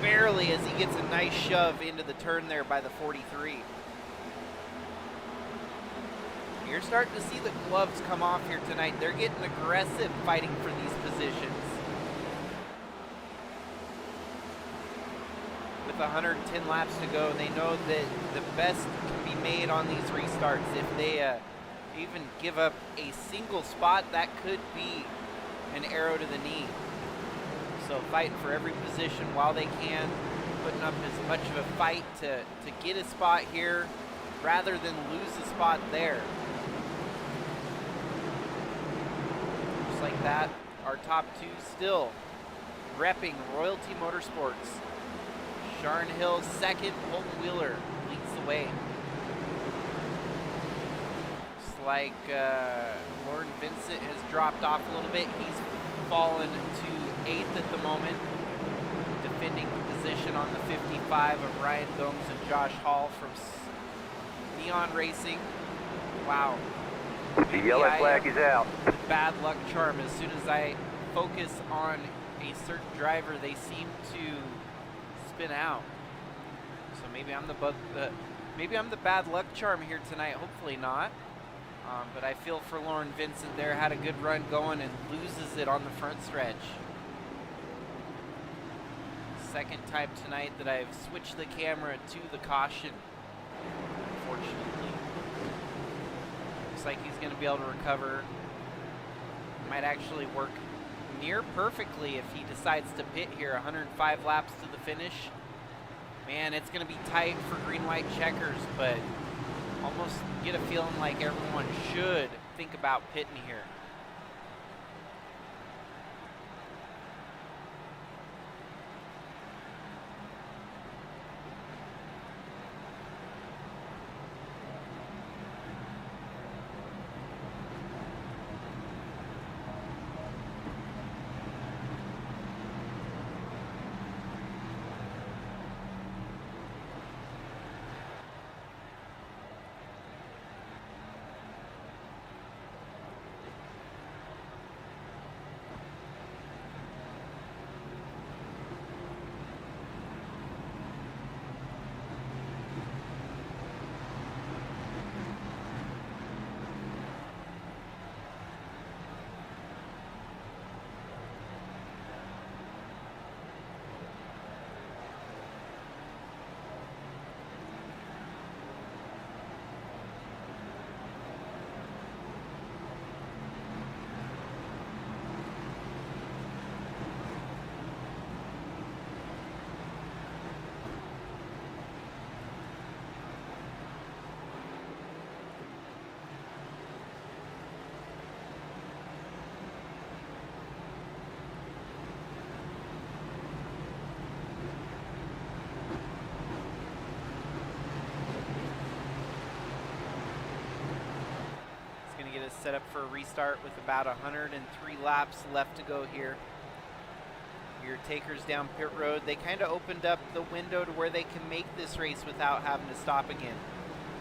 Barely, as he gets a nice shove into the turn there by the 43. You're starting to see the gloves come off here tonight. They're getting aggressive fighting for these positions. With 110 laps to go, they know that the best can be made on these restarts. If they even give up a single spot, that could be an arrow to the knee. So fighting for every position while they can, putting up as much of a fight to get a spot here rather than lose a spot there. Just like that, our top two still repping Royalty Motorsports. Charnhill second, Holton Wheeler leads the way. Looks like Lauren Vincent has dropped off a little bit. He's fallen to 8th at the moment, defending the position on the 55 of Ryan Gomes and Josh Hall from Neon Racing. Wow. The yellow flag is out. The bad luck charm. As soon as I focus on a certain driver, they seem to spin out. So maybe I'm the bad luck charm here tonight. Hopefully not. But I feel for Lauren Vincent there. Had a good run going and loses it on the front stretch. Second time tonight that I've switched the camera to the caution, unfortunately. Looks like he's going to be able to recover. Might actually work near perfectly if he decides to pit here. 105 laps to the finish. Man, it's going to be tight for green-white checkers, but almost get a feeling like everyone should think about pitting here. Get us set up for a restart with about 103 laps left to go here. Your takers down pit road, they kind of opened up the window to where they can make this race without having to stop again.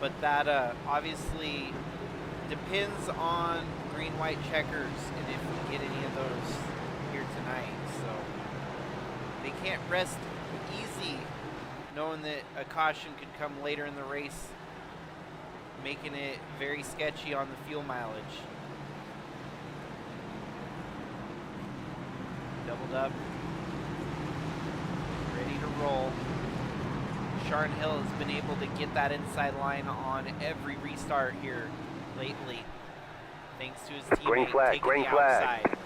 But that obviously depends on green-white checkers and if we get any of those here tonight. So they can't rest easy knowing that a caution could come later in the race, making it very sketchy on the fuel mileage. Doubled up, ready to roll. Charnhill has been able to get that inside line on every restart here lately, thanks to his teammate taking the outside.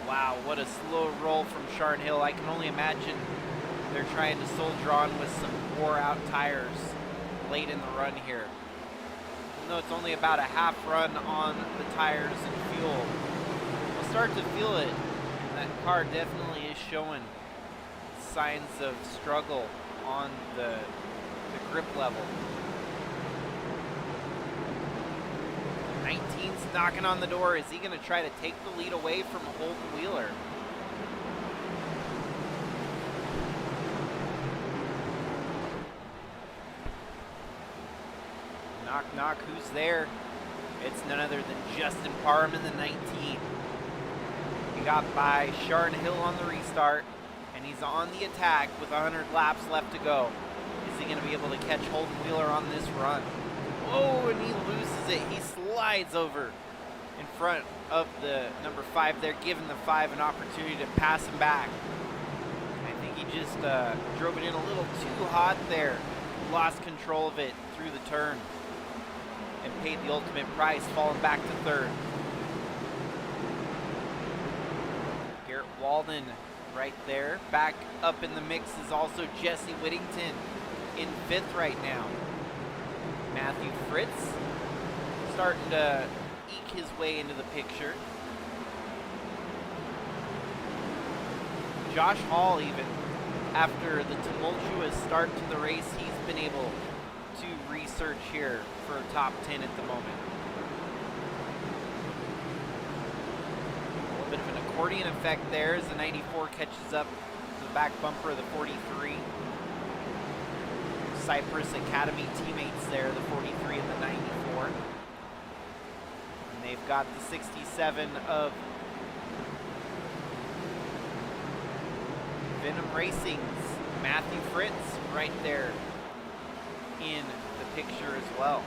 Wow, what a slow roll from Charnhill. I can only imagine they're trying to soldier on with some wore out tires late in the run here. though it's only about a half run on the tires and fuel, we'll start to feel it. That car definitely is showing signs of struggle on the grip level. 19's knocking on the door. Is he going to try to take the lead away from Holden Wheeler? Knock, knock, who's there? It's none other than Justin Parham in the 19. He got by Sharon Hill on the restart, and he's on the attack with 100 laps left to go. Is he going to be able to catch Holden Wheeler on this run? Oh, and he loses it. He slides over in front of the number 5 there, giving the 5 an opportunity to pass him back. I think he just drove it in a little too hot there. Lost control of it through the turn and paid the ultimate price, falling back to 3rd. Garrett Walden right there. Back up in the mix is also Jesse Whittington in 5th right now. Matthew Fritz starting to eke his way into the picture. Josh Hall, even after the tumultuous start to the race, he's been able to research here for a top 10 at the moment. A little bit of an accordion effect there as the 94 catches up to the back bumper of the 43. Cypress Academy teammates there, the 43 and the 94. And they've got the 67 of Venom Racing's Matthew Fritz right there in the picture as well.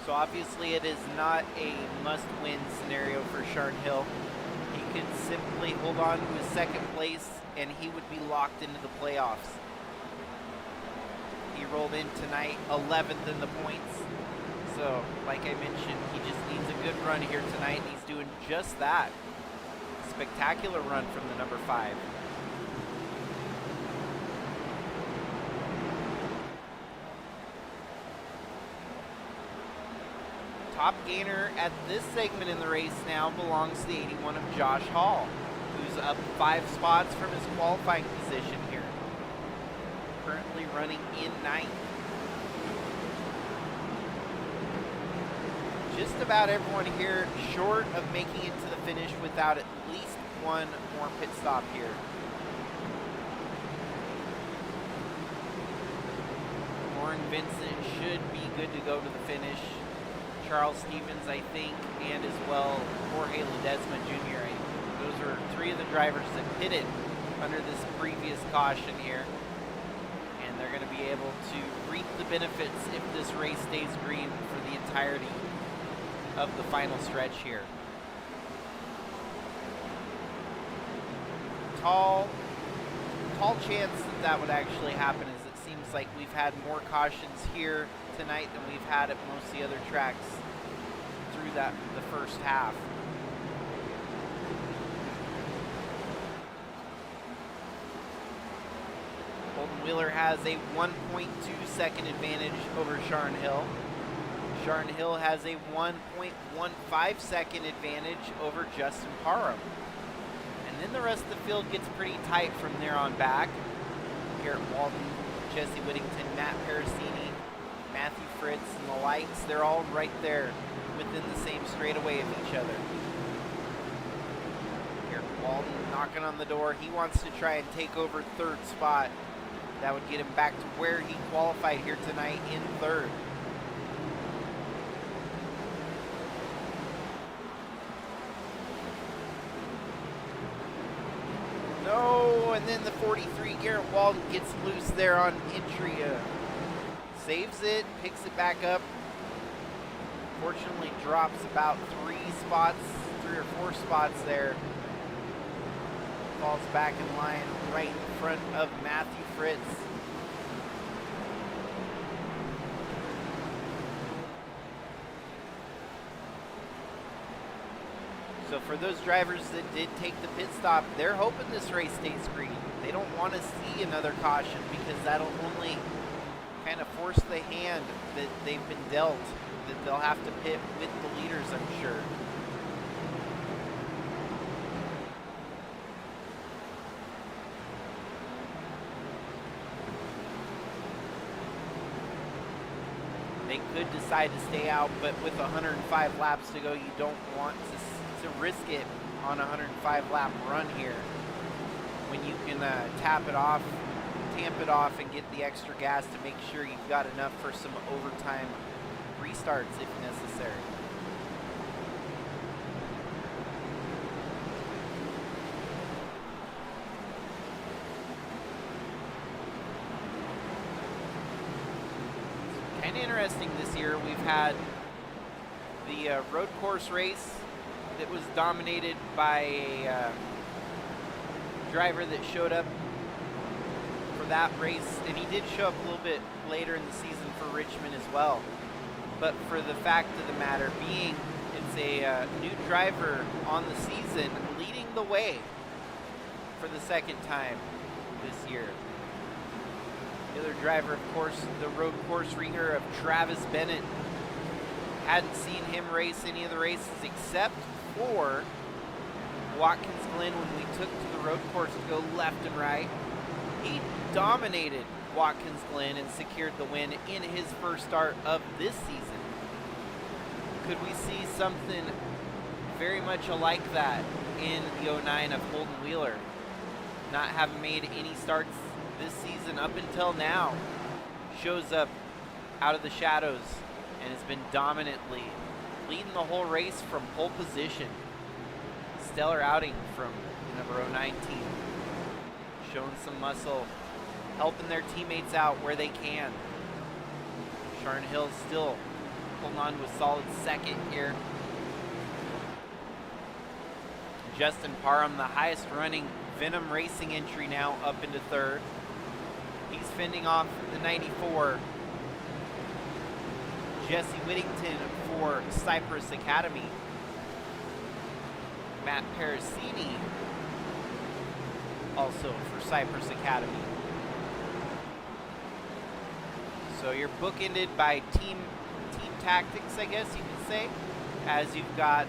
So obviously it is not a must-win scenario for Sharon Hill. He could simply hold on to his 2nd place and he would be locked into the playoffs. He rolled in tonight 11th in the points. So like I mentioned, he just needs a good run here tonight, and he's doing just that. Spectacular run from the number 5. Top gainer at this segment in the race now belongs to the 81 of Josh Hall, who's up 5 spots from his qualifying position here. Currently running in 9th. Just about everyone here short of making it to the finish without at least one more pit stop here. Warren Vincent should be good to go to the finish. Charles Stevens, I think, and as well Jorge Ledesma Jr. Those are 3 of the drivers that pitted under this previous caution here. And they're going to be able to reap the benefits if this race stays green for the entirety of the final stretch here. Tall chance that that would actually happen, as it seems like we've had more cautions here tonight than we've had at most of the other tracks through the first half. Holden Wheeler has a 1.2 second advantage over Sharon Hill. Sharon Hill has a 1.15 second advantage over Justin Parham. And then the rest of the field gets pretty tight from there on back. Garrett Walden, Jesse Whittington, Matt Parasini, Matthew Fritz, and the likes, they're all right there within the same straightaway of each other. Garrett Walden knocking on the door. He wants to try and take over 3rd spot. That would get him back to where he qualified here tonight in 3rd. No, and then the 43, Garrett Walden gets loose there on entry. Saves it, picks it back up. Fortunately drops about 3 or 4 spots there. Falls back in line right in front of Matthew Fritz. So for those drivers that did take the pit stop, they're hoping this race stays green. They don't want to see another caution because that'll only kind of force the hand that they've been dealt, that they'll have to pit with the leaders, I'm sure. They could decide to stay out, but with 105 laps to go, you don't want to risk it on a 105 lap run here when you can tamp it off and get the extra gas to make sure you've got enough for some overtime restarts if necessary. Kind of interesting this year. We've had the road course race that was dominated by a driver that showed up for that race, and he did show up a little bit later in the season for Richmond as well. But for the fact of the matter being, it's a new driver on the season leading the way for the second time this year. The other driver, of course, the road course ringer of Travis Bennett. Hadn't seen him race any of the races except for Watkins Glen when we took to the road course to go left and right. He dominated Watkins Glen and secured the win in his first start of this season. Could we see something very much alike that in the 09 of Holden Wheeler? Not having made any starts this season up until now, shows up out of the shadows and has been dominantly leading the whole race from pole position. Stellar outing from the number 09 team. Showing some muscle, helping their teammates out where they can. Sharn Hill still holding on to a solid second here. Justin Parham, the highest running Venom Racing entry now, up into third. He's fending off the 94. Jesse Whittington for Cypress Academy. Matt Parasini also for Cypress Academy. So you're bookended by team tactics, I guess you could say, as you've got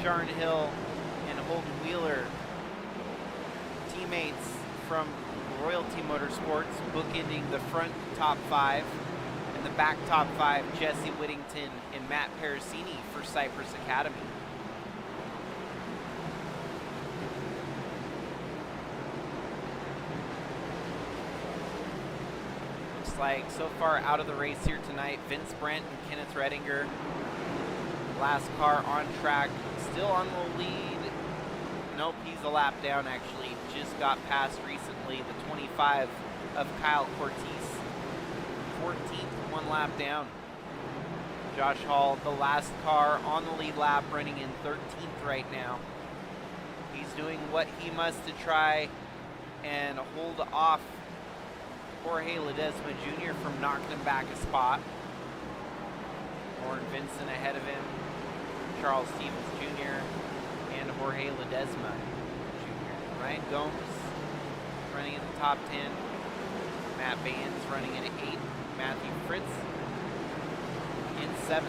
Sharn Hill and Holden Wheeler, teammates from Royalty Motorsports, bookending the front top five, and the back top five, Jesse Whittington and Matt Parasini for Cypress Academy. Looks like so far out of the race here tonight, Vince Brent and Kenneth Redinger. Last car on track, still on the lead. Nope, he's a lap down actually. Just got passed recently, the 25 of Kyle Cortez. 14th, one lap down. Josh Hall, the last car on the lead lap, running in 13th right now. He's doing what he must to try and hold off Jorge Ledesma Jr. from knocking him back a spot. Warren Vincent ahead of him, Charles Stevens Jr., and Jorge Ledesma Jr. Ryan Gomes running in the top 10. Matt Baines running in 8th. Matthew Fritz in 7th.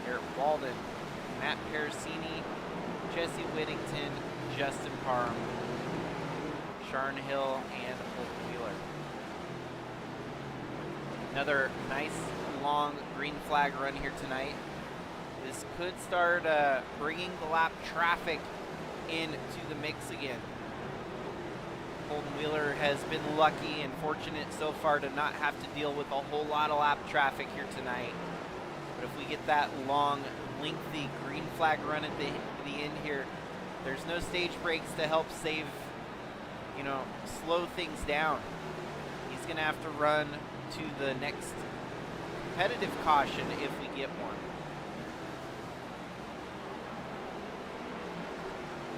Eric Walden, Matt Parasini, Jesse Whittington, Justin Parham, Sharn Hill, and Holden Wheeler. Another nice long green flag run here tonight. This could start bringing the lap traffic into the mix again. Holden Wheeler has been lucky and fortunate so far to not have to deal with a whole lot of lap traffic here tonight. But if we get that long, lengthy green flag run at the end here, there's no stage breaks to help save, slow things down. He's going to have to run to the next competitive caution if we get one.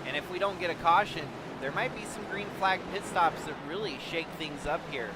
And if we don't get a caution, there might be some green flag pit stops that really shake things up here.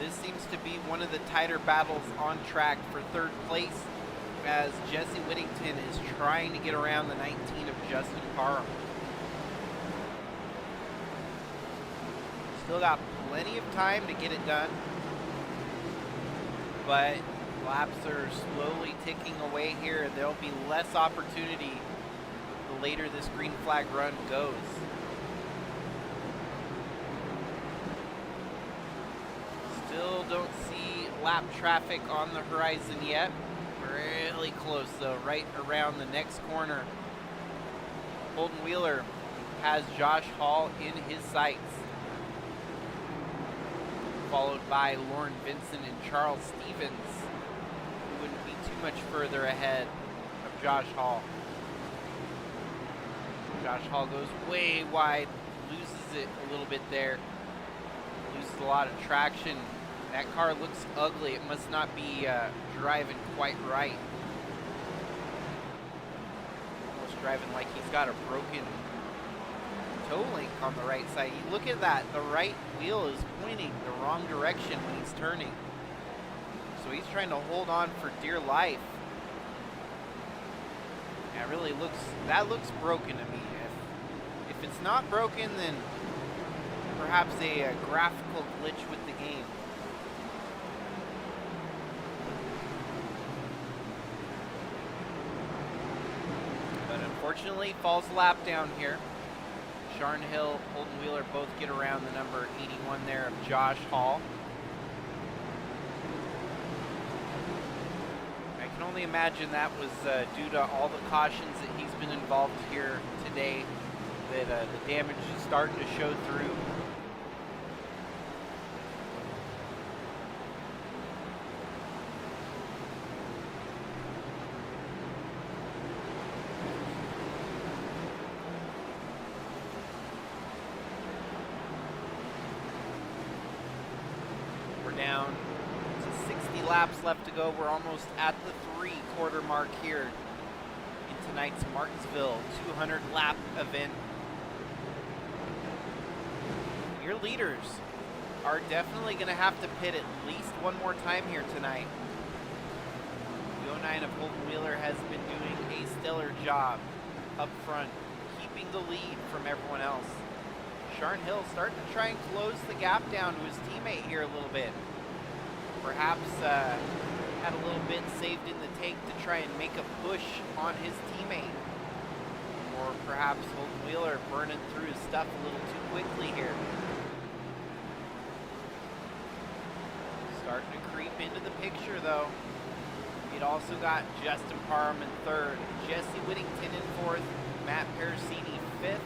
This seems to be one of the tighter battles on track for third place, as Jesse Whittington is trying to get around the 19 of Justin Parham. Still got plenty of time to get it done, but laps are slowly ticking away here. There'll be less opportunity the later this green flag run goes. Still don't see lap traffic on the horizon yet. Really close though, right around the next corner. Holden Wheeler has Josh Hall in his sights, followed by Lauren Vincent and Charles Stevens, who wouldn't be too much further ahead of Josh Hall. Josh Hall goes way wide, loses it a little bit there, loses a lot of traction. That car looks ugly. It must not be driving quite right. Almost driving like he's got a broken toe link on the right side. You look at that, the right wheel is pointing the wrong direction when he's turning. So he's trying to hold on for dear life. That really looks broken to me. If it's not broken, then perhaps a graphical glitch with the game. But unfortunately, falls a lap down here. Sharn Hill, Holden Wheeler both get around the number 81 there of Josh Hall. I can only imagine that was due to all the cautions that he's been involved here today, that the damage is starting to show through. Down to 60 laps left to go. We're almost at the 3-quarter mark here in tonight's Martinsville 200 lap event. Your leaders are definitely going to have to pit at least one more time here tonight. The 09 of Holden Wheeler has been doing a stellar job up front, keeping the lead from everyone else. Sharn Hill starting to try and close the gap down to his teammate here a little bit. Perhaps had a little bit saved in the tank to try and make a push on his teammate. Or perhaps Holden Wheeler burning through his stuff a little too quickly here. Starting to creep into the picture though. We'd also got Justin Parham in third, Jesse Whittington in fourth, Matt Pericini fifth,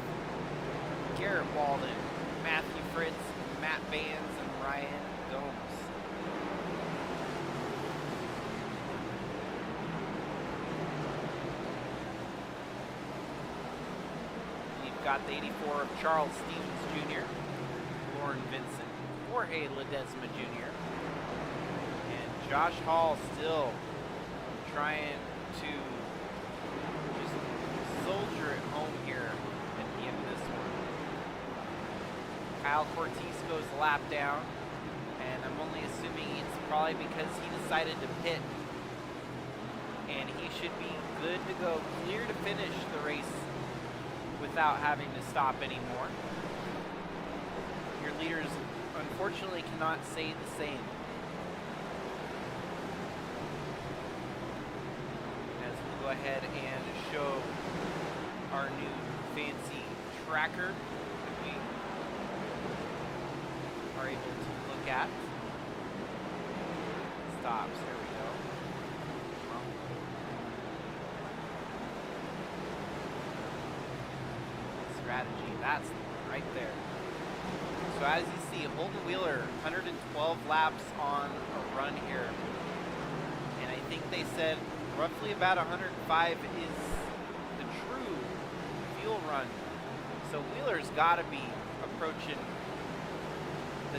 Garrett Walden, Matthew Fritz, Matt Vans, and Ryan Gomes. You've got the 84 of Charles Stevens Jr., Lauren Vincent, Jorge Ledesma Jr., and Josh Hall still trying to just soldier it home here at the end of this one. Kyle Cortez goes a lap down, and I'm only assuming it's probably because he decided to pit, and he should be good to go, clear to finish the race without having to stop anymore. Your leaders unfortunately cannot say the same. As we go ahead and show our new fancy tracker that we are able to look at. Stops, there we go. Strategy, that's right there. So as you see, Holden Wheeler, 112 laps on a run here. And I think they said roughly about 105 is the true fuel run. So Wheeler's got to be approaching the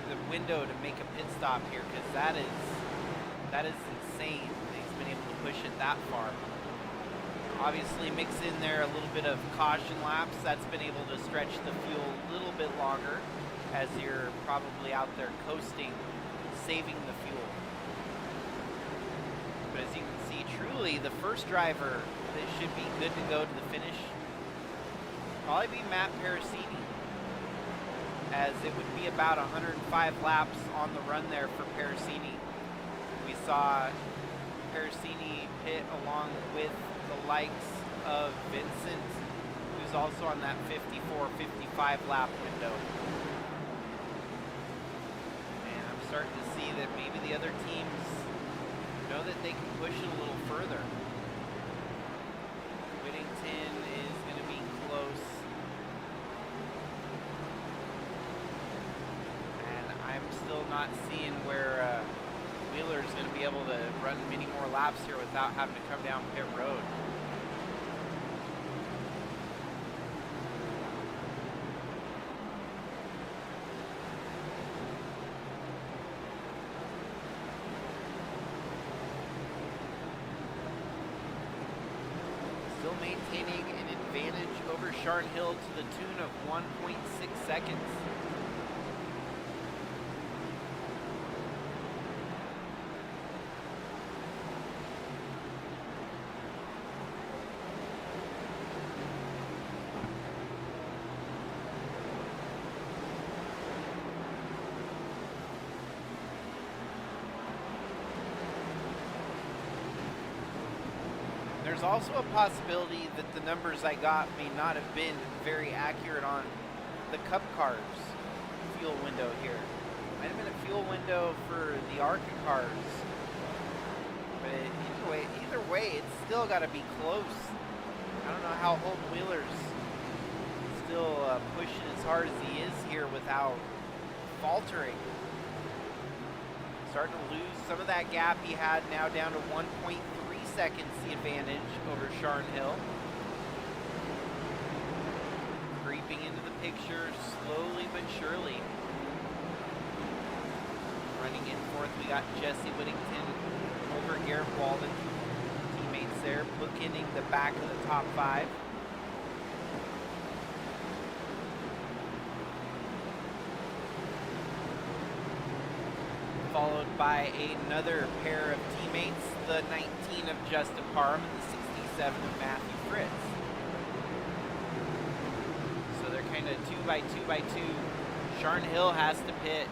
the window to make a pit stop here, because that is insane that he's been able to push it that far. Obviously mix in there a little bit of caution laps. That's been able to stretch the fuel a little bit longer. as you're probably out there coasting, saving the fuel. But as you can see, truly the first driver that should be good to go to the finish probably be Matt Parasini, as it would be about 105 laps on the run there for Parasini. We saw Parasini pit along with the likes of Vincent, who's also on that 54-55 lap window. And I'm starting to see that maybe the other teams know that they can push it a little further. Whittington is going to be close. And I'm still not seeing where Wheeler's going to be able to run many more laps here without having to come down pit road. Still maintaining an advantage over Sharn Hill to the tune of 1.6 seconds. There's also a possibility that the numbers I got may not have been very accurate on the Cup Cars fuel window here. Might have been a fuel window for the ARCA cars. But either way, it's still got to be close. I don't know how Holden Wheeler's still pushing as hard as he is here without faltering. Starting to lose some of that gap he had, now down to 1.3 seconds the advantage over Sharn Hill. Creeping into the picture slowly but surely. Running in fourth, we got Jesse Whittington over Garrett Walden. Teammates there, bookending the back of the top five. Followed by another pair of teammates, the 19 of Justin Parham and the 67 of Matthew Fritz. So they're kind of 2 by 2 by 2. Sharn Hill has to pit.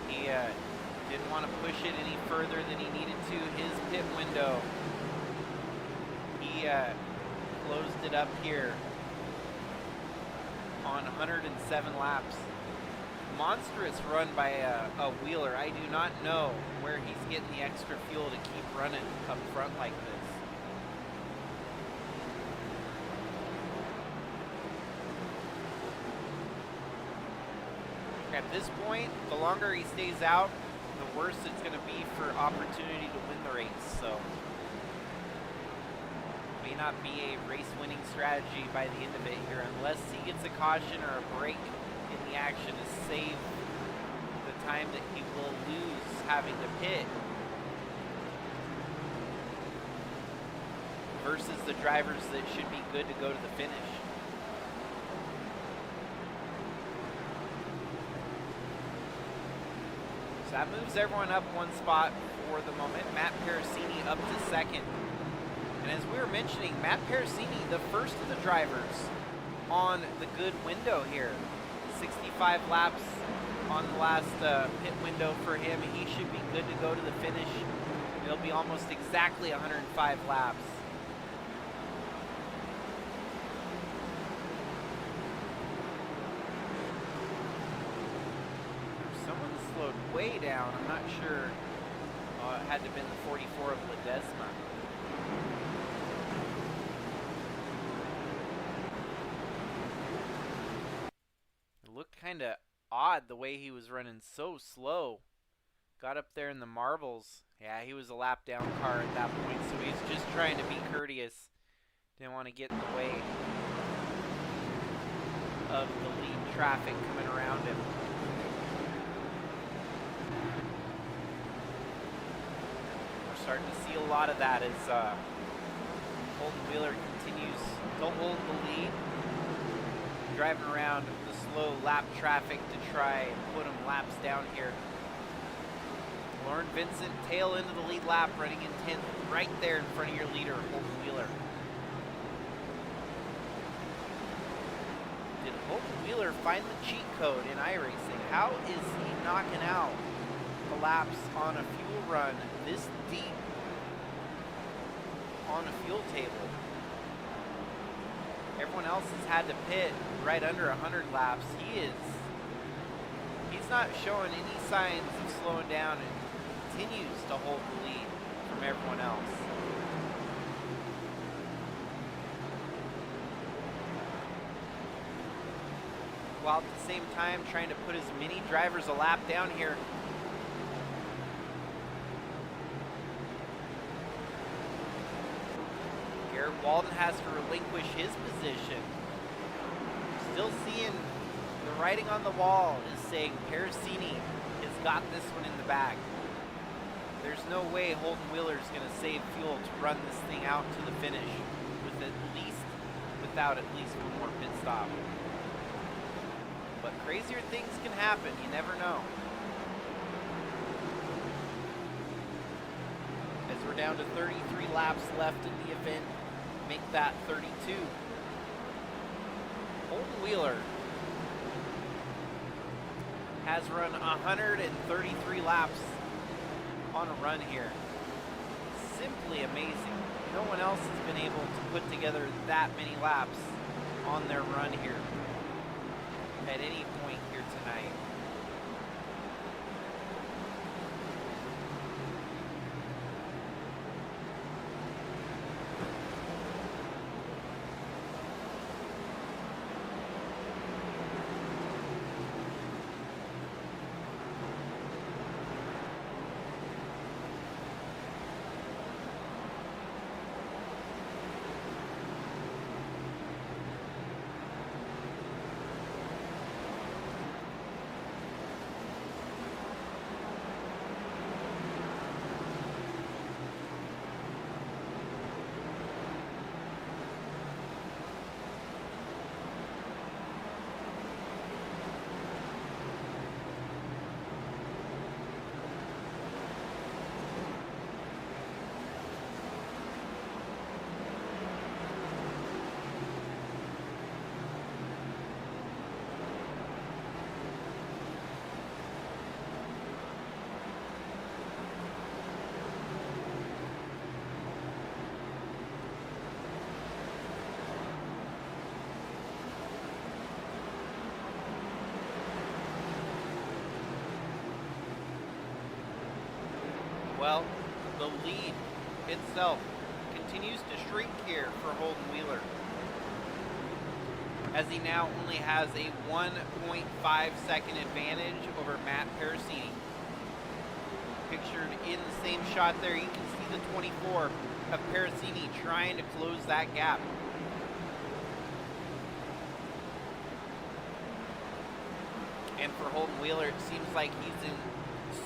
He didn't want to push it any further than he needed to. His pit window, he closed it up here on 107 laps. Monstrous run by a Wheeler. I do not know where he's getting the extra fuel to keep running up front like this. At this point, the longer he stays out, the worse it's going to be for opportunity to win the race. So, may not be a race-winning strategy by the end of it here, unless he gets a caution or a break in the action to save the time that he will lose having to pit versus the drivers that should be good to go to the finish. So that moves everyone up one spot for the moment. Matt Parasini up to second. And as we were mentioning, Matt Parasini, the first of the drivers on the good window here. 65 laps on the last pit window for him. He should be good to go to the finish. It'll be almost exactly 105 laps. Someone slowed way down. I'm not sure. It had to have been the 44 of Ledesma. Looked kind of odd the way he was running so slow. Got up there in the marbles. Yeah, he was a lap down car at that point, so he's just trying to be courteous. Didn't want to get in the way of the lead traffic coming around him. We're starting to see a lot of that as Holden Wheeler continues to hold the lead. Driving around the slow lap traffic to try and put them laps down here. Lauren Vincent tail into the lead lap, running in 10th, right there in front of your leader, Holden Wheeler. Did Holden Wheeler find the cheat code in iRacing? How is he knocking out the laps on a fuel run this deep on a fuel table? Everyone else has had to pit right under 100 laps. He's not showing any signs of slowing down and continues to hold the lead from everyone else. While at the same time trying to put as many drivers a lap down here. Garrett Walden has to relinquish his position. Still seeing the writing on the wall is saying Pericini has got this one in the bag. There's no way Holden Wheeler is going to save fuel to run this thing out to the finish without at least one more pit stop. But crazier things can happen. You never know. As we're down to 33 laps left in the event, make that 32. Holden Wheeler has run 133 laps on a run here. Simply amazing. No one else has been able to put together that many laps on their run here at any point here tonight. Well, the lead itself continues to shrink here for Holden Wheeler, as he now only has a 1.5 second advantage over Matt Pericini. Pictured in the same shot there, you can see the 24 of Pericini trying to close that gap. And for Holden Wheeler, it seems like he's in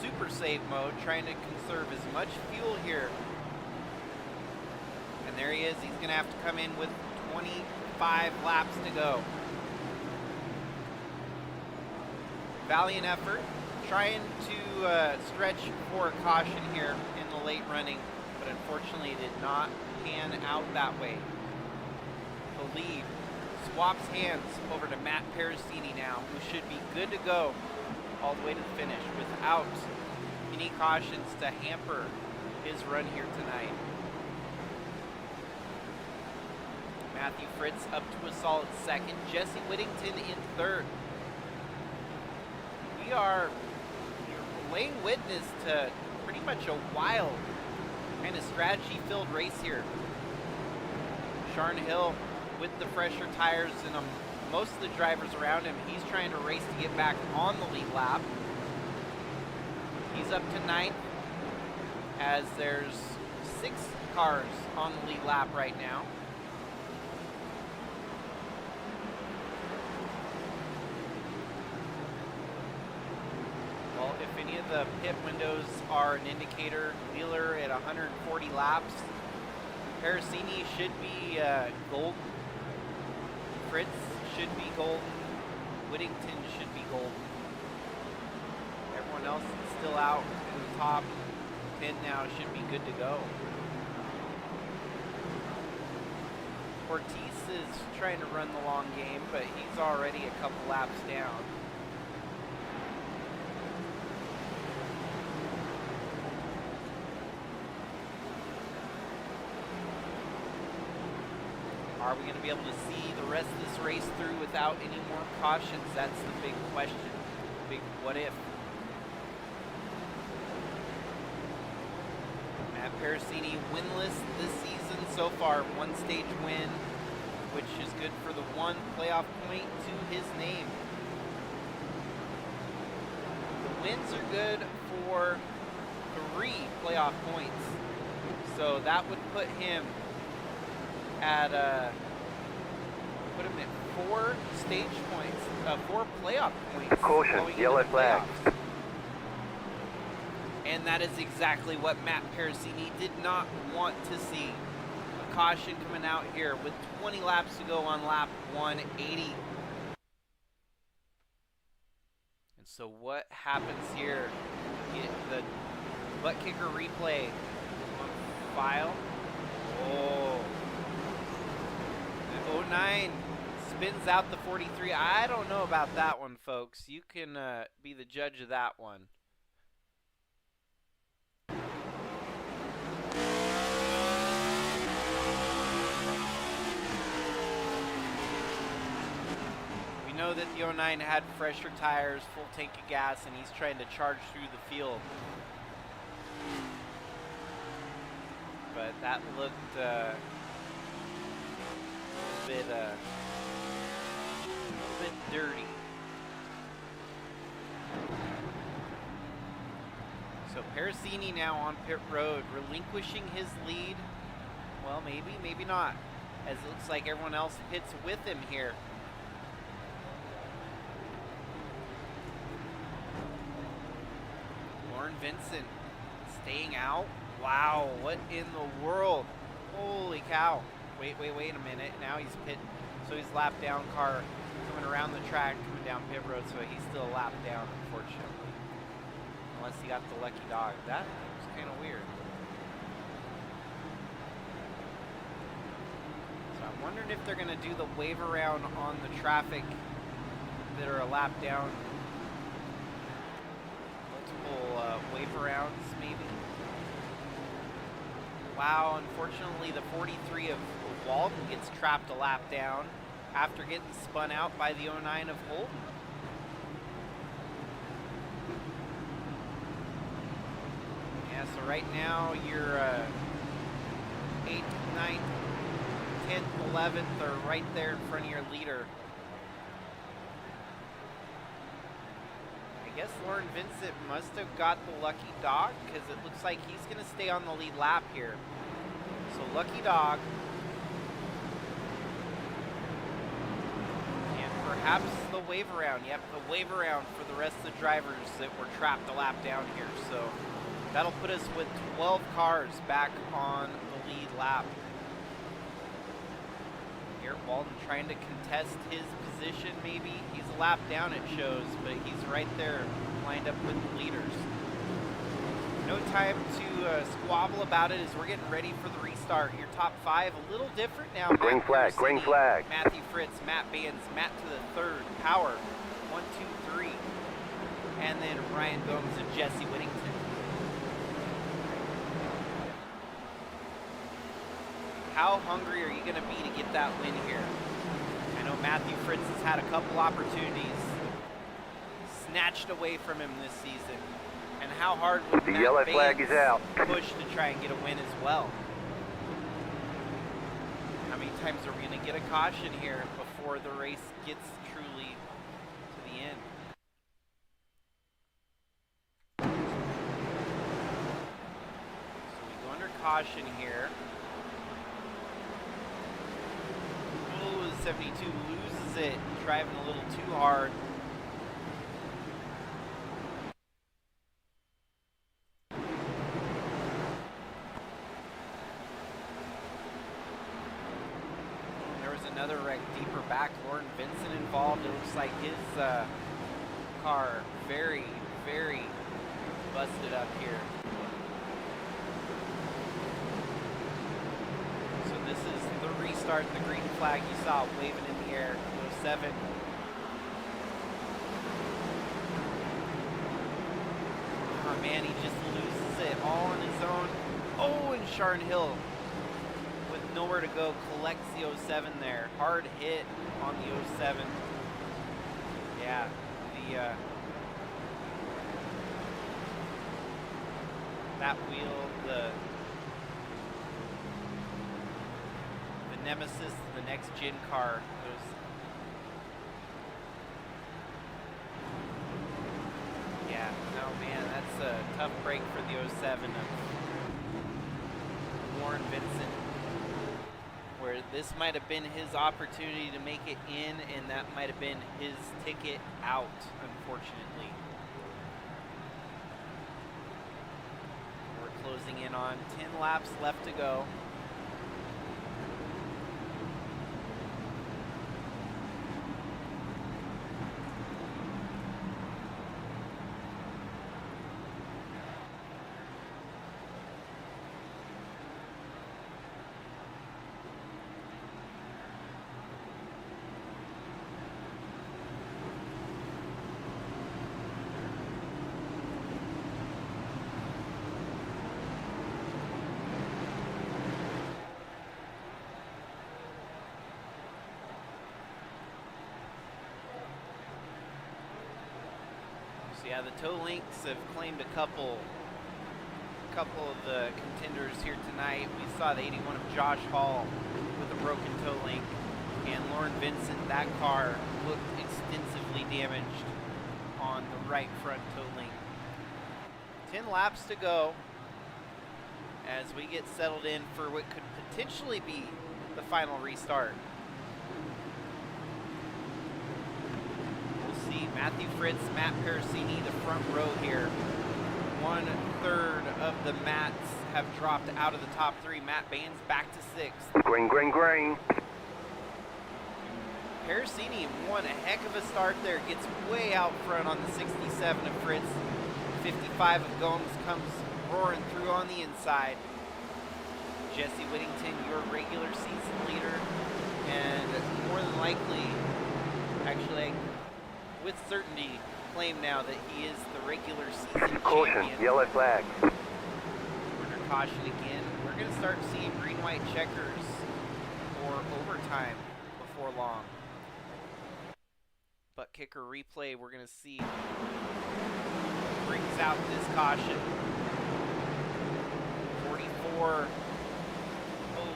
super save mode, trying to conserve as much fuel here. And there he is. He's going to have to come in with 25 laps to go. Valiant effort, trying to stretch for a caution here in the late running, but unfortunately it did not pan out that way. The lead swaps hands over to Matt Pericini now, who should be good to go all the way to the finish without any cautions to hamper his run here tonight. Matthew Fritz up to a solid second. Jesse Whittington in third. We are laying witness to pretty much a wild kind of strategy-filled race here. Sharn Hill with the fresher tires and most of the drivers around him, he's trying to race to get back on the lead lap. He's up to 9th, as there's 6 cars on the lead lap right now. Well, if any of the pit windows are an indicator, Wheeler at 140 laps. Pericini should be golden. Fritz should be golden. Whittington should be golden. Everyone else is still out in the top 10 now, should be good to go. Ortiz is trying to run the long game, but he's already a couple laps down. Are we going to be able to see the rest of this race through without any more cautions? That's the big question. Big what if. Matt Parasini winless this season so far. One stage win, which is good for the one playoff point to his name. The wins are good for 3 playoff points. So that would put him at put him at 4 stage points, 4 playoff points. Caution, yellow flag. And that is exactly what Matt Parasini did not want to see. A caution coming out here with 20 laps to go on lap 180. And so what happens here? Get the butt kicker replay on file. Oh. 09 spins out the 43. I don't know about that one, folks. You can be the judge of that one. We know that the 09 had fresher tires, full tank of gas, and he's trying to charge through the field. But that looked a little bit dirty. So Parasini now on pit road, relinquishing his lead. Well, maybe not, as it looks like everyone else pits with him here. Lauren Vincent staying out. Wow, what in the world? Holy cow. Wait a minute. Now he's pit, so he's lap down car coming around the track, coming down pit road, so he's still a lap down, unfortunately. Unless he got the lucky dog. That was kind of weird. So I'm wondering if they're going to do the wave around on the traffic that are a lap down. Multiple wave arounds, maybe. Wow, unfortunately the 43 of Walden gets trapped a lap down after getting spun out by the 09 of Holden. Yeah, so right now you're 8th, 9th, 10th, 11th are right there in front of your leader. I guess Lauren Vincent must have got the lucky dog, because it looks like he's going to stay on the lead lap here. So lucky dog. And perhaps the wave around. Yep, the wave around for the rest of the drivers that were trapped a lap down here. So that'll put us with 12 cars back on the lead lap. Here, Walden trying to contest his position, maybe. He's a lap down, it shows, but he's right there lined up with the leaders. No time to squabble about it as we're getting ready for the restart. Your top 5, a little different now. Green flag, green flag. Matthew Fritz, Matt Bands, Matt to the 3rd, Power, 1, 2, 3. And then Ryan Gomes and Jesse Whittington. How hungry are you going to be to get that win here? I know Matthew Fritz has had a couple opportunities snatched away from him this season. And how hard would the Matt yellow Baines flag is out. push to try and get a win as well? How many times are we going to get a caution here before the race gets truly to the end? So we go under caution here. Ooh, 72 loses it, driving a little too hard. There was another wreck deeper back. Lauren Vincent involved. It looks like his car very, very busted up here. So this is the restart, the green flag you saw waving in the air, 07. Oh man, he just loses it all on his own. Oh, and Sharn Hill with nowhere to go collects the 07 there. Hard hit on the 07. Yeah, that wheel, the Nemesis, the next gen car, yeah, no man, that's a tough break for the 07 of Warren Vincent, where this might have been his opportunity to make it in, and that might have been his ticket out, unfortunately. We're closing in on 10 laps left to go. Yeah, the toe links have claimed a couple of the contenders here tonight. We saw the 81 of Josh Hall with a broken toe link, and Lauren Vincent, that car looked extensively damaged on the right front toe link. 10 laps to go as we get settled in for what could potentially be the final restart. Matthew Fritz, Matt Parasini, the front row here. 1/3 of the Matts have dropped out of the top 3. Matt Baines back to 6th. Green, green, green. Parasini, one heck of a start there. Gets way out front on the 67 of Fritz. 55 of Gomes comes roaring through on the inside. Jesse Whittington, your regular season leader. And more than likely, actually, with certainty, claim now that he is the regular season Caution, champion. yellow flag. Under caution again. We're going to start seeing green-white checkers for overtime before long. Butt kicker replay, we're going to see, brings out this caution. 44,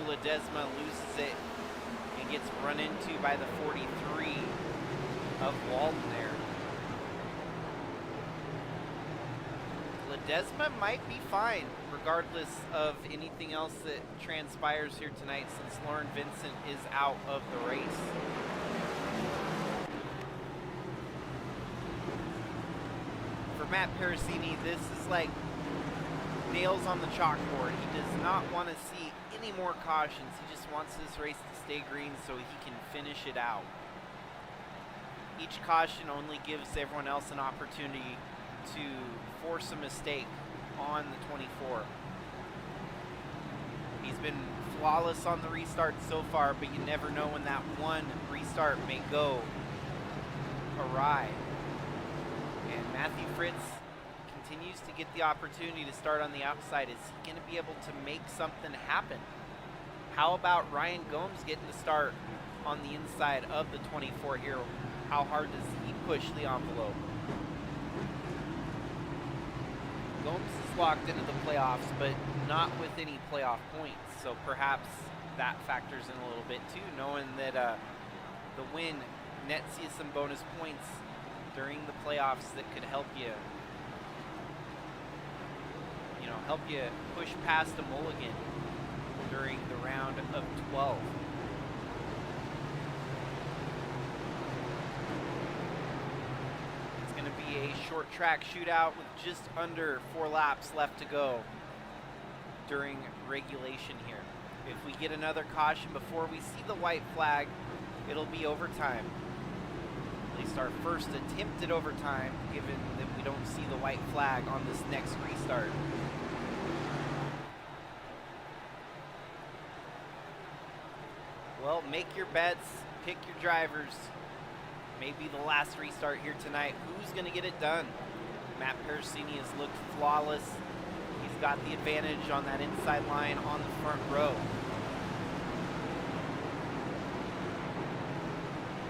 Ledesma loses it and gets run into by the 43 of Walton there. Ledesma might be fine regardless of anything else that transpires here tonight, since Lauren Vincent is out of the race. For Matt Parasini, this is like nails on the chalkboard. He does not want to see any more cautions. He just wants this race to stay green so he can finish it out. Each caution only gives everyone else an opportunity to force a mistake on the 24. He's been flawless on the restart so far, but you never know when that one restart may go awry. And Matthew Fritz continues to get the opportunity to start on the outside. Is he going to be able to make something happen? How about Ryan Gomes getting to start on the inside of the 24 here? How hard does he push the envelope? Gomes is locked into the playoffs, but not with any playoff points. So perhaps that factors in a little bit too, knowing that the win nets you some bonus points during the playoffs that could help you, help you push past a mulligan during the round of 12. A short track shootout with just under 4 laps left to go during regulation here. If we get another caution before we see the white flag, it'll be overtime. At least our first attempt at overtime, given that we don't see the white flag on this next restart. Well, make your bets, pick your drivers. Maybe the last restart here tonight. Who's going to get it done? Matt Pericini has looked flawless. He's got the advantage on that inside line on the front row.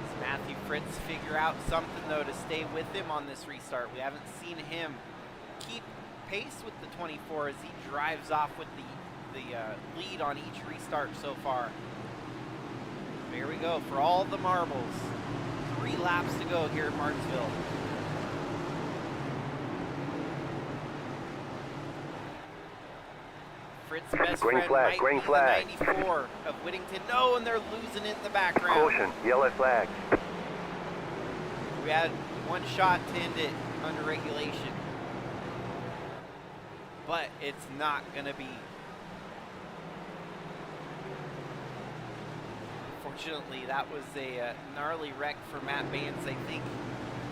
Does Matthew Fritz figure out something, though, to stay with him on this restart? We haven't seen him keep pace with the 24 as he drives off with the lead on each restart so far. Here we go for all the marbles. 3 laps to go here at Martinsville. Fritz's best Green friend flag, might green be flag. the 94 of Whittington. No, and they're losing it in the background. Caution, yellow flag. We had one shot to end it under regulation. But it's not going to be. Unfortunately, that was a gnarly wreck for Matt Baines. I think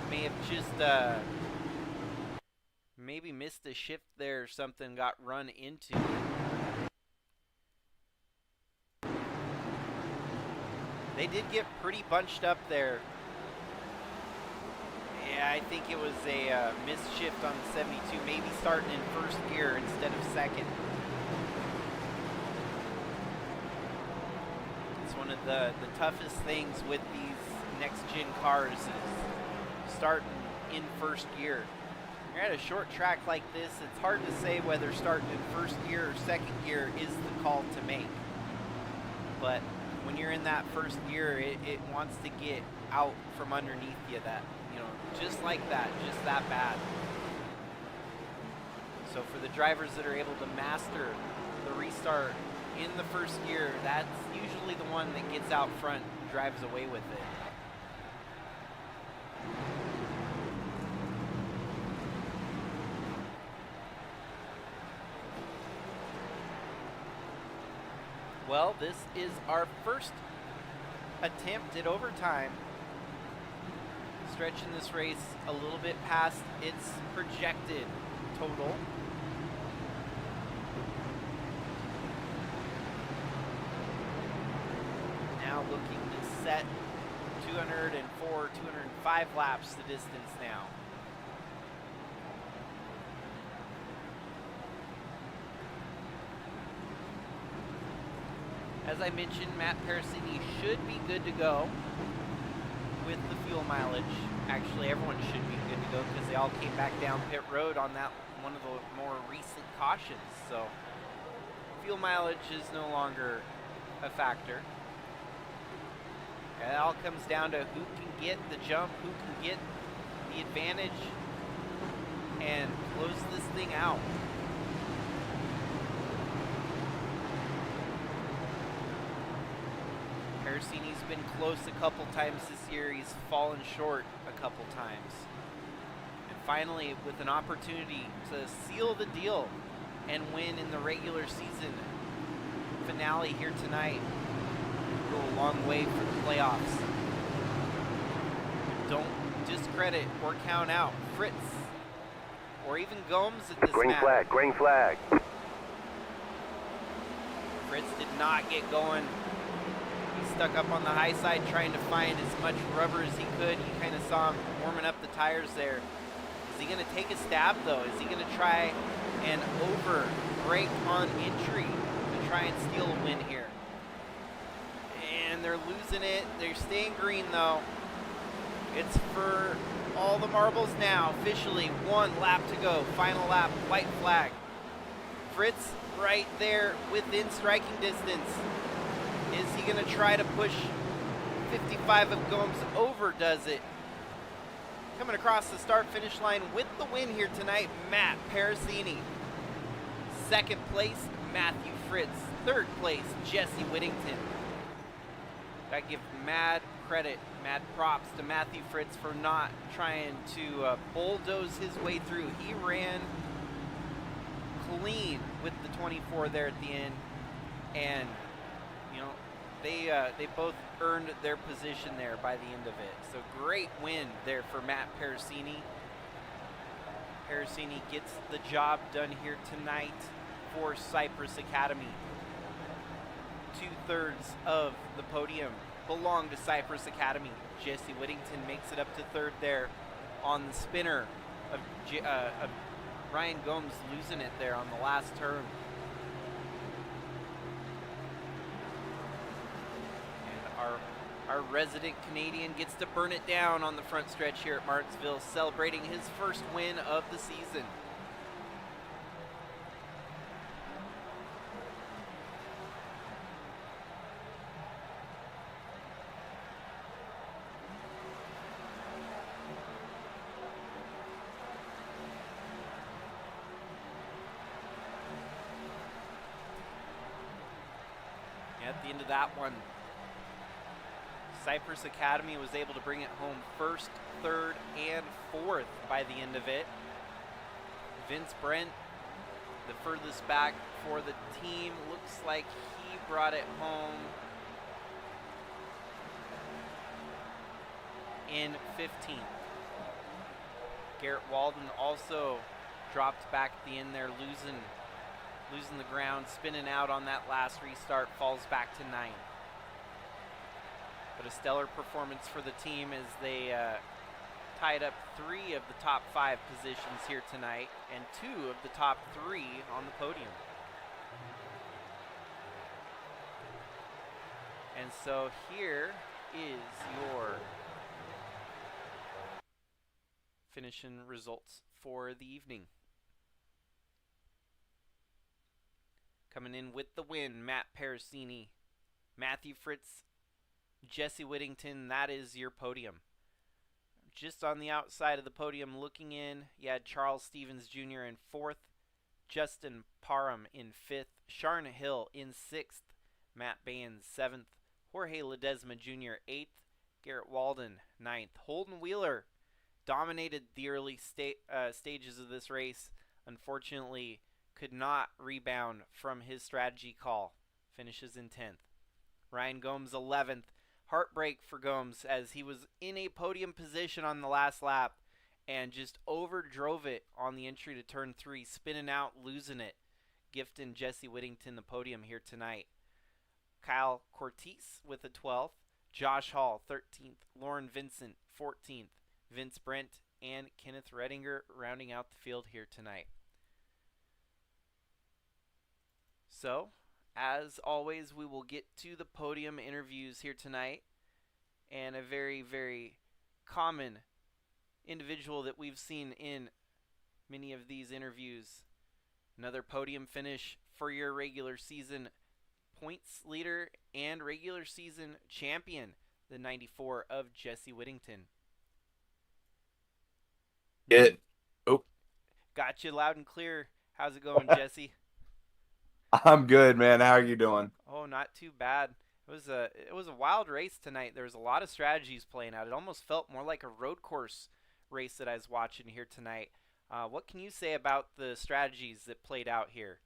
may have just maybe missed a shift there or something, got run into. They did get pretty bunched up there. Yeah, I think it was a missed shift on the 72, maybe starting in first gear instead of second. One of the toughest things with these next-gen cars is starting in first gear. When you're at a short track like this, it's hard to say whether starting in first gear or second gear is the call to make. But when you're in that first gear, it wants to get out from underneath you, that, you know, just like that, just that bad. So for the drivers that are able to master the restart in the first gear, that's usually the one that gets out front and drives away with it. Well, this is our first attempt at overtime. Stretching this race a little bit past its projected total. Now looking to set 204, 205 laps the distance now. As I mentioned, Matt Pericini should be good to go with the fuel mileage. Actually, everyone should be good to go because they all came back down pit road on that one of the more recent cautions. So fuel mileage is no longer a factor. It all comes down to who can get the jump, who can get the advantage and close this thing out. Pericini's been close a couple times this year. He's fallen short a couple times. And finally, with an opportunity to seal the deal and win in the regular season finale here tonight, go a long way for the playoffs. Don't discredit or count out Fritz or even Gomes at this Green map. flag, green flag. Fritz did not get going. He stuck up on the high side trying to find as much rubber as he could. You kind of saw him warming up the tires there. Is he going to take a stab though? Is he going to try and over brake on entry to try and steal a win here? And they're losing it. They're staying green though. It's for all the marbles now. Officially 1 lap to go. Final lap, white flag. Fritz right there within striking distance. Is he going to try to push 55 of Gomes over? Does it? Coming across the start-finish line with the win here tonight, Matt Pericini. Second place, Matthew Fritz. Third place, Jesse Whittington. I give mad credit, mad props to Matthew Fritz for not trying to bulldoze his way through. He ran clean with the 24 there at the end, and you know, they both earned their position there by the end of it. So great win there for Matt Parasini. Parasini gets the job done here tonight for Cypress Academy. 2/3 of the podium belong to Cypress Academy. Jesse Whittington makes it up to third there on the spinner of Ryan Gomes, losing it there on the last turn. And our resident Canadian gets to burn it down on the front stretch here at Martinsville, celebrating his first win of the season. At the end of that one, Cypress Academy was able to bring it home first, third, and fourth by the end of it. Vince Brent, the furthest back for the team, looks like he brought it home in 15th. Garrett Walden also dropped back at the end there, losing the ground, spinning out on that last restart, falls back to 9th. But a stellar performance for the team as they tied up 3 of the top 5 positions here tonight and 2 of the top 3 on the podium. And so here is your finishing results for the evening. Coming in with the win, Matt Parasini, Matthew Fritz, Jesse Whittington. That is your podium. Just on the outside of the podium looking in, you had Charles Stevens Jr. in 4th, Justin Parham in 5th, Sharn Hill in 6th, Matt Baines 7th, Jorge Ledesma Jr. 8th, Garrett Walden 9th. Holden Wheeler dominated the early stages of this race. Unfortunately, could not rebound from his strategy call. Finishes in 10th. Ryan Gomes 11th. Heartbreak for Gomes as he was in a podium position on the last lap and just overdrove it on the entry to turn 3, spinning out, losing it, gifting Jesse Whittington the podium here tonight. Kyle Cortese with a 12th. Josh Hall 13th. Lauren Vincent 14th. Vince Brent and Kenneth Redinger rounding out the field here tonight. So, as always, we will get to the podium interviews here tonight. And a very, very common individual that we've seen in many of these interviews. Another podium finish for your regular season points leader and regular season champion, the 94 of Jesse Whittington. Got you loud and clear. How's it going, Jesse? I'm good, man. How are you doing? Oh, not too bad. It was a wild race tonight. There was a lot of strategies playing out. It almost felt more like a road course race that I was watching here tonight. What can you say about the strategies that played out here?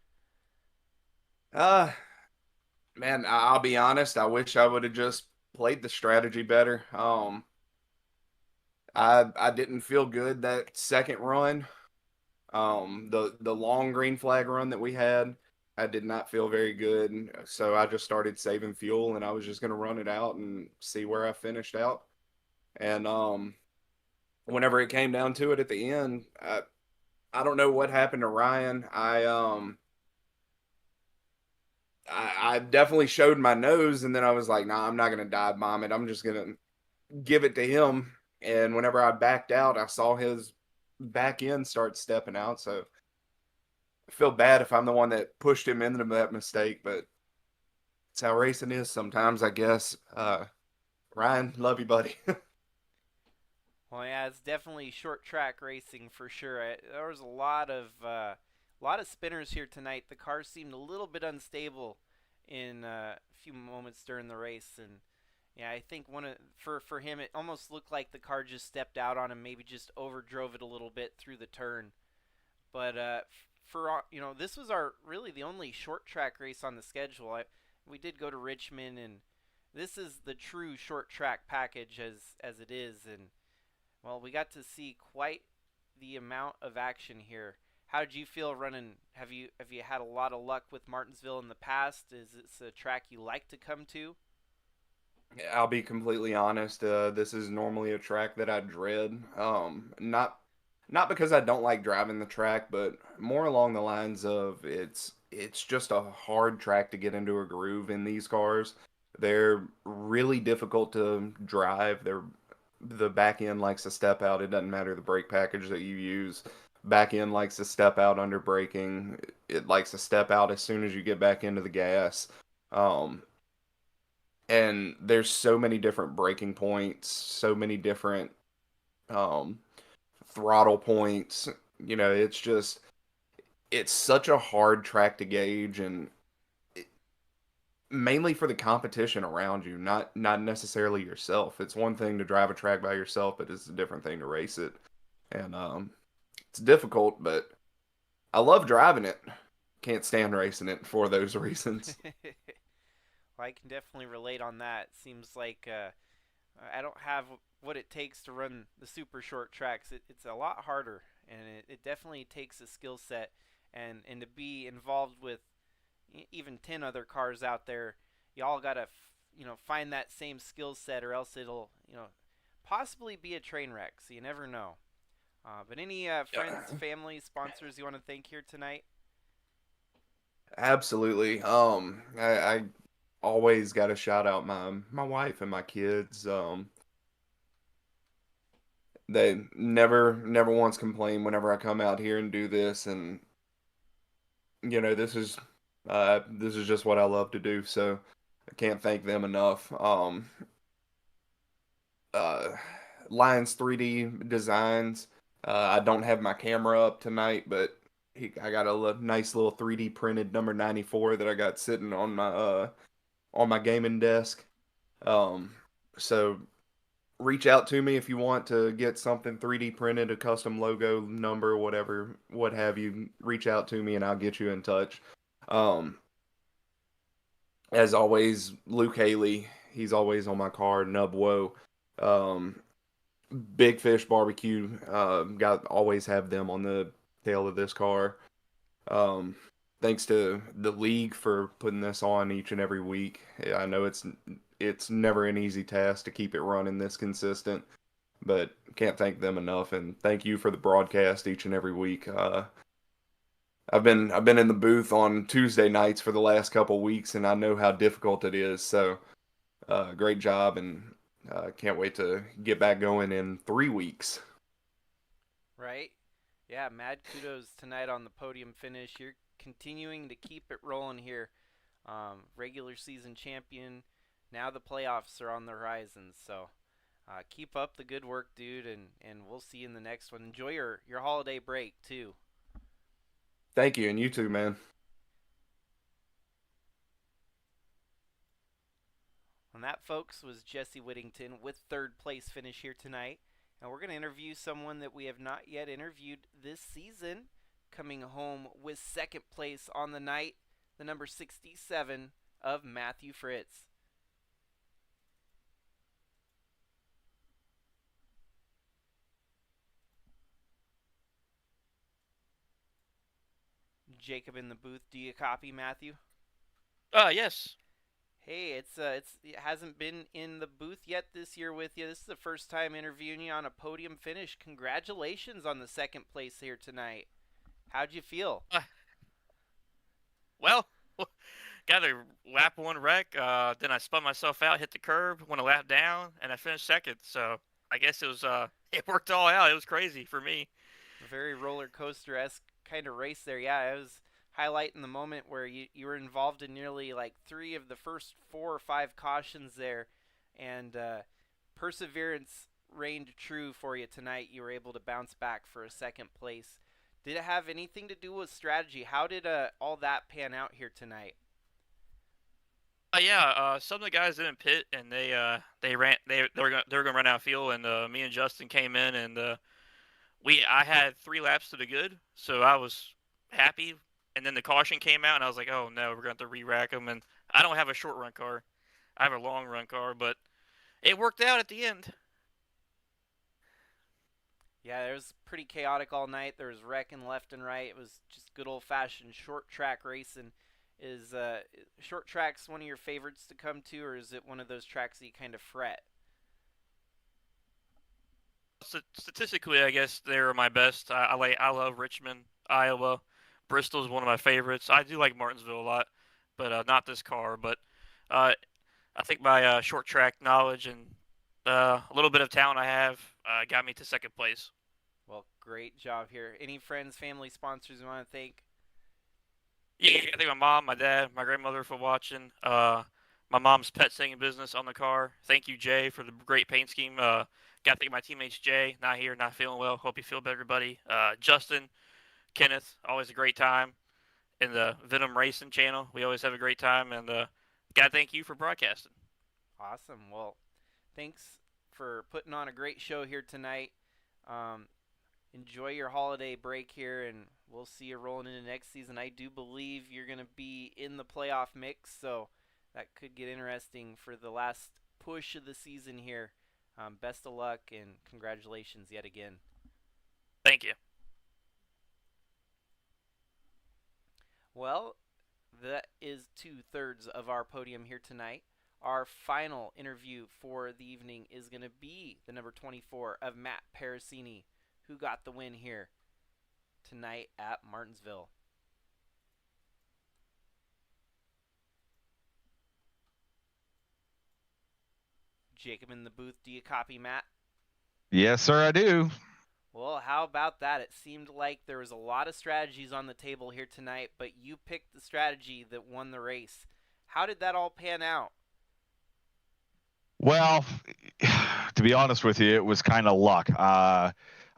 Man, I'll be honest. I wish I would have just played the strategy better. I didn't feel good that second run. The long green flag run that we had, I did not feel very good. So I just started saving fuel and I was just going to run it out and see where I finished out. And whenever it came down to it at the end, I don't know what happened to Ryan. I definitely showed my nose, and then I was like, nah, I'm not going to dive bomb it. I'm just going to give it to him. And whenever I backed out, I saw his back end start stepping out. So I feel bad if I'm the one that pushed him into that mistake, but it's how racing is sometimes, I guess. Ryan, love you, buddy. Well, yeah, it's definitely short track racing for sure. There was a lot of spinners here tonight. The car seemed a little bit unstable in a few moments during the race, and yeah, I think for him it almost looked like the car just stepped out on him, maybe just overdrove it a little bit through the turn. But this was really the only short track race on the schedule. We did go to Richmond and this is the true short track package as it is, and well, we got to see quite the amount of action here. How did you feel running? Have you had a lot of luck with Martinsville in the past? Is this a track you like to come to? I'll be completely honest. This is normally a track that I dread. Not because I don't like driving the track, but more along the lines of it's just a hard track to get into a groove in these cars. They're really difficult to drive. The back end likes to step out. It doesn't matter the brake package that you use. Back end likes to step out under braking. It likes to step out as soon as you get back into the gas. Um, and there's so many different breaking points, so many different um, throttle points. It's such a hard track to gauge, and mainly for the competition around you, not necessarily yourself. It's one thing to drive a track by yourself, but it's a different thing to race it, and it's difficult. But I love driving it. Can't stand racing it for those reasons. Well, I can definitely relate on that. Seems like I don't have what it takes to run the super short tracks. It's a lot harder, and it definitely takes a skill set, and to be involved with even 10 other cars out there, y'all gotta find that same skill set, or else it'll possibly be a train wreck. So you never know. But any friends, family, sponsors you want to thank here tonight? Absolutely. I always got to shout out my wife and my kids. They never once complain whenever I come out here and do this, and this is just what I love to do. So I can't thank them enough. Uh, Lions 3D Designs. I don't have my camera up tonight, but I got a nice little 3D printed number 94 that I got sitting on my gaming desk. Um, so reach out to me if you want to get something 3D printed, a custom logo, number, whatever, what have you. Reach out to me and I'll get you in touch. Um, as always, Luke Haley, he's always on my card. Nub Woe, um, Big Fish Barbecue, got always have them on the tail of this car. Um, Thanks to the league for putting this on each and every week. I know it's never an easy task to keep it running this consistent, but can't thank them enough. And thank you for the broadcast each and every week. I've been in the booth on Tuesday nights for the last couple weeks, and I know how difficult it is. So great job, and can't wait to get back going in 3 weeks. Right? Yeah, mad kudos tonight on the podium finish. You're continuing to keep it rolling here. Regular season champion. Now the playoffs are on the horizon. So keep up the good work, dude, and we'll see you in the next one. Enjoy your holiday break, too. Thank you, and you too, man. And that, folks, was Jesse Whittington with third place finish here tonight. And we're going to interview someone that we have not yet interviewed this season, coming home with second place on the night, the number 67 of Matthew Fritz. Jacob in the booth, do you copy, Matthew? Yes. Hey, it hasn't been in the booth yet this year with you. This is the first time interviewing you on a podium finish. Congratulations on the second place here tonight. How'd you feel? Well, got a lap one wreck. Then I spun myself out, hit the curb, went a lap down, and I finished second. So I guess it was it worked all out. It was crazy for me. A very roller coaster esque kind of race there. Yeah, I was highlighting the moment where you were involved in nearly like three of the first 4 or 5 cautions there, and perseverance reigned true for you tonight. You were able to bounce back for a second place. Did it have anything to do with strategy? How did all that pan out here tonight? Yeah. Some of the guys didn't pit, and they ran. They were gonna run out of fuel, and me and Justin came in, and I had 3 laps to the good, so I was happy. And then the caution came out, and I was like, oh no, we're going to have to re-rack them. And I don't have a short run car. I have a long run car, but it worked out at the end. Yeah, it was pretty chaotic all night. There was wrecking left and right. It was just good old fashioned short track racing. Is short tracks one of your favorites to come to, or is it one of those tracks that you kind of fret? Statistically, I guess they're my best. I love Richmond, Iowa. Bristol is one of my favorites. I do like Martinsville a lot, but not this car. But uh, I think my short track knowledge and a little bit of talent I have got me to second place. Well, great job here. Any friends, family, sponsors you want to thank? Yeah, I think my mom, my dad, my grandmother for watching. My mom's pet singing business on the car. Thank you, Jay, for the great paint scheme. Got to thank my teammates, Jay, not here, not feeling well. Hope you feel better, buddy. Justin, Kenneth, always a great time. In the Venom Racing channel, we always have a great time. And got to thank you for broadcasting. Awesome. Well, thanks for putting on a great show here tonight. Um, enjoy your holiday break here, and we'll see you rolling into next season. I do believe you're going to be in the playoff mix, so that could get interesting for the last push of the season here. Best of luck and congratulations yet again. Thank you. Well, that is 2/3 of our podium here tonight. Our final interview for the evening is going to be the number 24 of Matt Parasini, who got the win here tonight at Martinsville. Jacob in the booth, do you copy Matt? Yes, sir, I do. Well, how about that? It seemed like there was a lot of strategies on the table here tonight, but you picked the strategy that won the race. How did that all pan out? Well, to be honest with you, it was kind of luck. I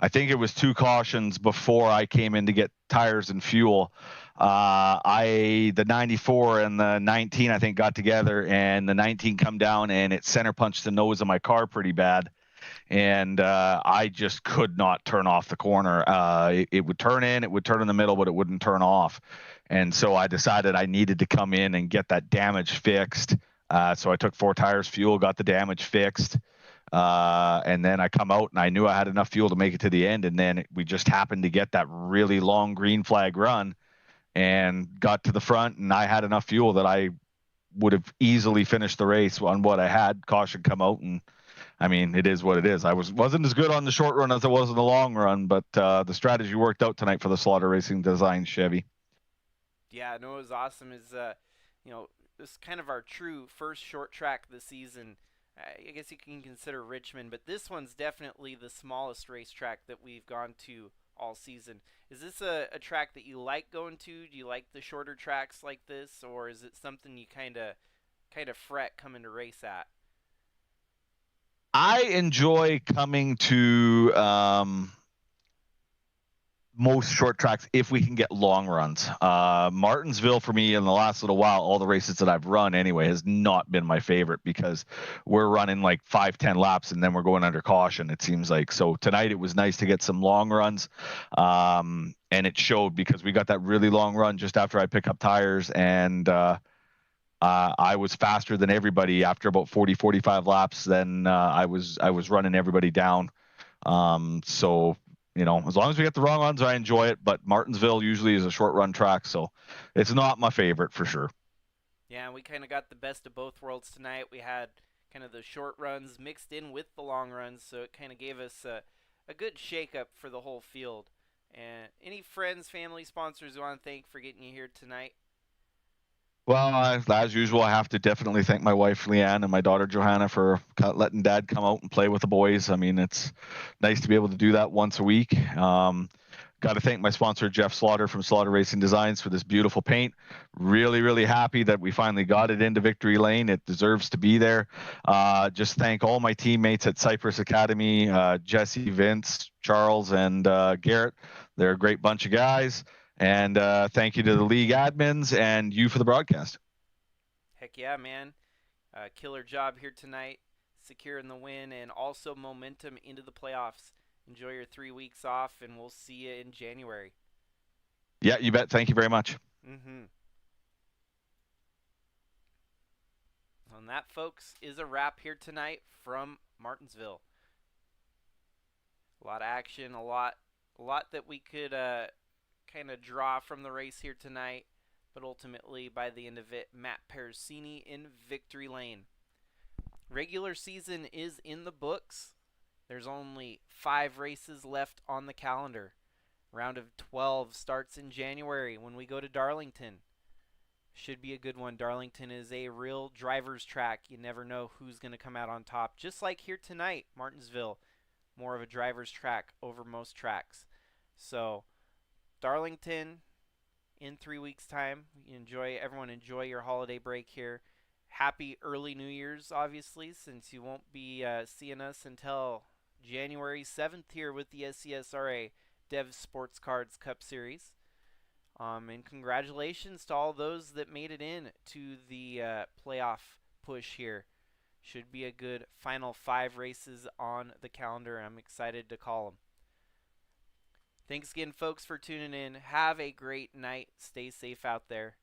think it was 2 cautions before I came in to get tires and fuel. The 94 and the 19, I think, got together, and the 19 come down and it center punched the nose of my car pretty bad. And I just could not turn off the corner. It would turn in, it would turn in the middle, but it wouldn't turn off. And so I decided I needed to come in and get that damage fixed. So I took 4 tires, fuel, got the damage fixed. And then I come out and I knew I had enough fuel to make it to the end. And then we just happened to get that really long green flag run and got to the front, and I had enough fuel that I would have easily finished the race on what I had. Caution come out, and I mean, it is what it is. I wasn't as good on the short run as I was in the long run, but the strategy worked out tonight for the Slaughter Racing Design Chevy. Yeah, no, it was awesome. This is kind of our true first short track this season. I guess you can consider Richmond, but this one's definitely the smallest racetrack that we've gone to all season. Is this a track that you like going to? Do you like the shorter tracks like this, or is it something you kind of fret coming to race at? I enjoy coming to most short tracks if we can get long runs. Martinsville, for me, in the last little while, all the races that I've run anyway, has not been my favorite because we're running like 5-10 laps and then we're going under caution, it seems like. So tonight it was nice to get some long runs, and it showed because we got that really long run just after I pick up tires, and I was faster than everybody after about 40-45 laps. Then I was running everybody down. So as long as we get the wrong runs, I enjoy it. But Martinsville usually is a short run track, so it's not my favorite for sure. Yeah, we kind of got the best of both worlds tonight. We had kind of the short runs mixed in with the long runs, so it kind of gave us a good shake-up for the whole field. And any friends, family, sponsors you want to thank for getting you here tonight? Well, as usual, I have to definitely thank my wife, Leanne, and my daughter, Johanna, for letting Dad come out and play with the boys. I mean, it's nice to be able to do that once a week. Got to thank my sponsor, Jeff Slaughter from Slaughter Racing Designs, for this beautiful paint. Really, really happy that we finally got it into Victory Lane. It deserves to be there. Just thank all my teammates at Cypress Academy, Jesse, Vince, Charles, and Garrett. They're a great bunch of guys. And thank you to the league admins and you for the broadcast. Heck yeah, man. Killer job here tonight, securing the win and also momentum into the playoffs. Enjoy your 3 weeks off, and we'll see you in January. Yeah, you bet. Thank you very much. Mm-hmm. And that, folks, is a wrap here tonight from Martinsville. A lot of action, a lot that we could kind of draw from the race here tonight. But ultimately, by the end of it, Matt Pericini in victory lane. Regular season is in the books. There's only 5 races left on the calendar. Round of 12 starts in January when we go to Darlington. Should be a good one. Darlington is a real driver's track. You never know who's going to come out on top. Just like here tonight, Martinsville, more of a driver's track over most tracks. So, Darlington in 3 weeks' time. Everyone enjoy your holiday break here. Happy early New Year's, obviously, since you won't be seeing us until January 7th here with the SCSRA Dev Sports Cards Cup Series. And congratulations to all those that made it in to the playoff push here. Should be a good final 5 races on the calendar, and I'm excited to call them. Thanks again, folks, for tuning in. Have a great night. Stay safe out there.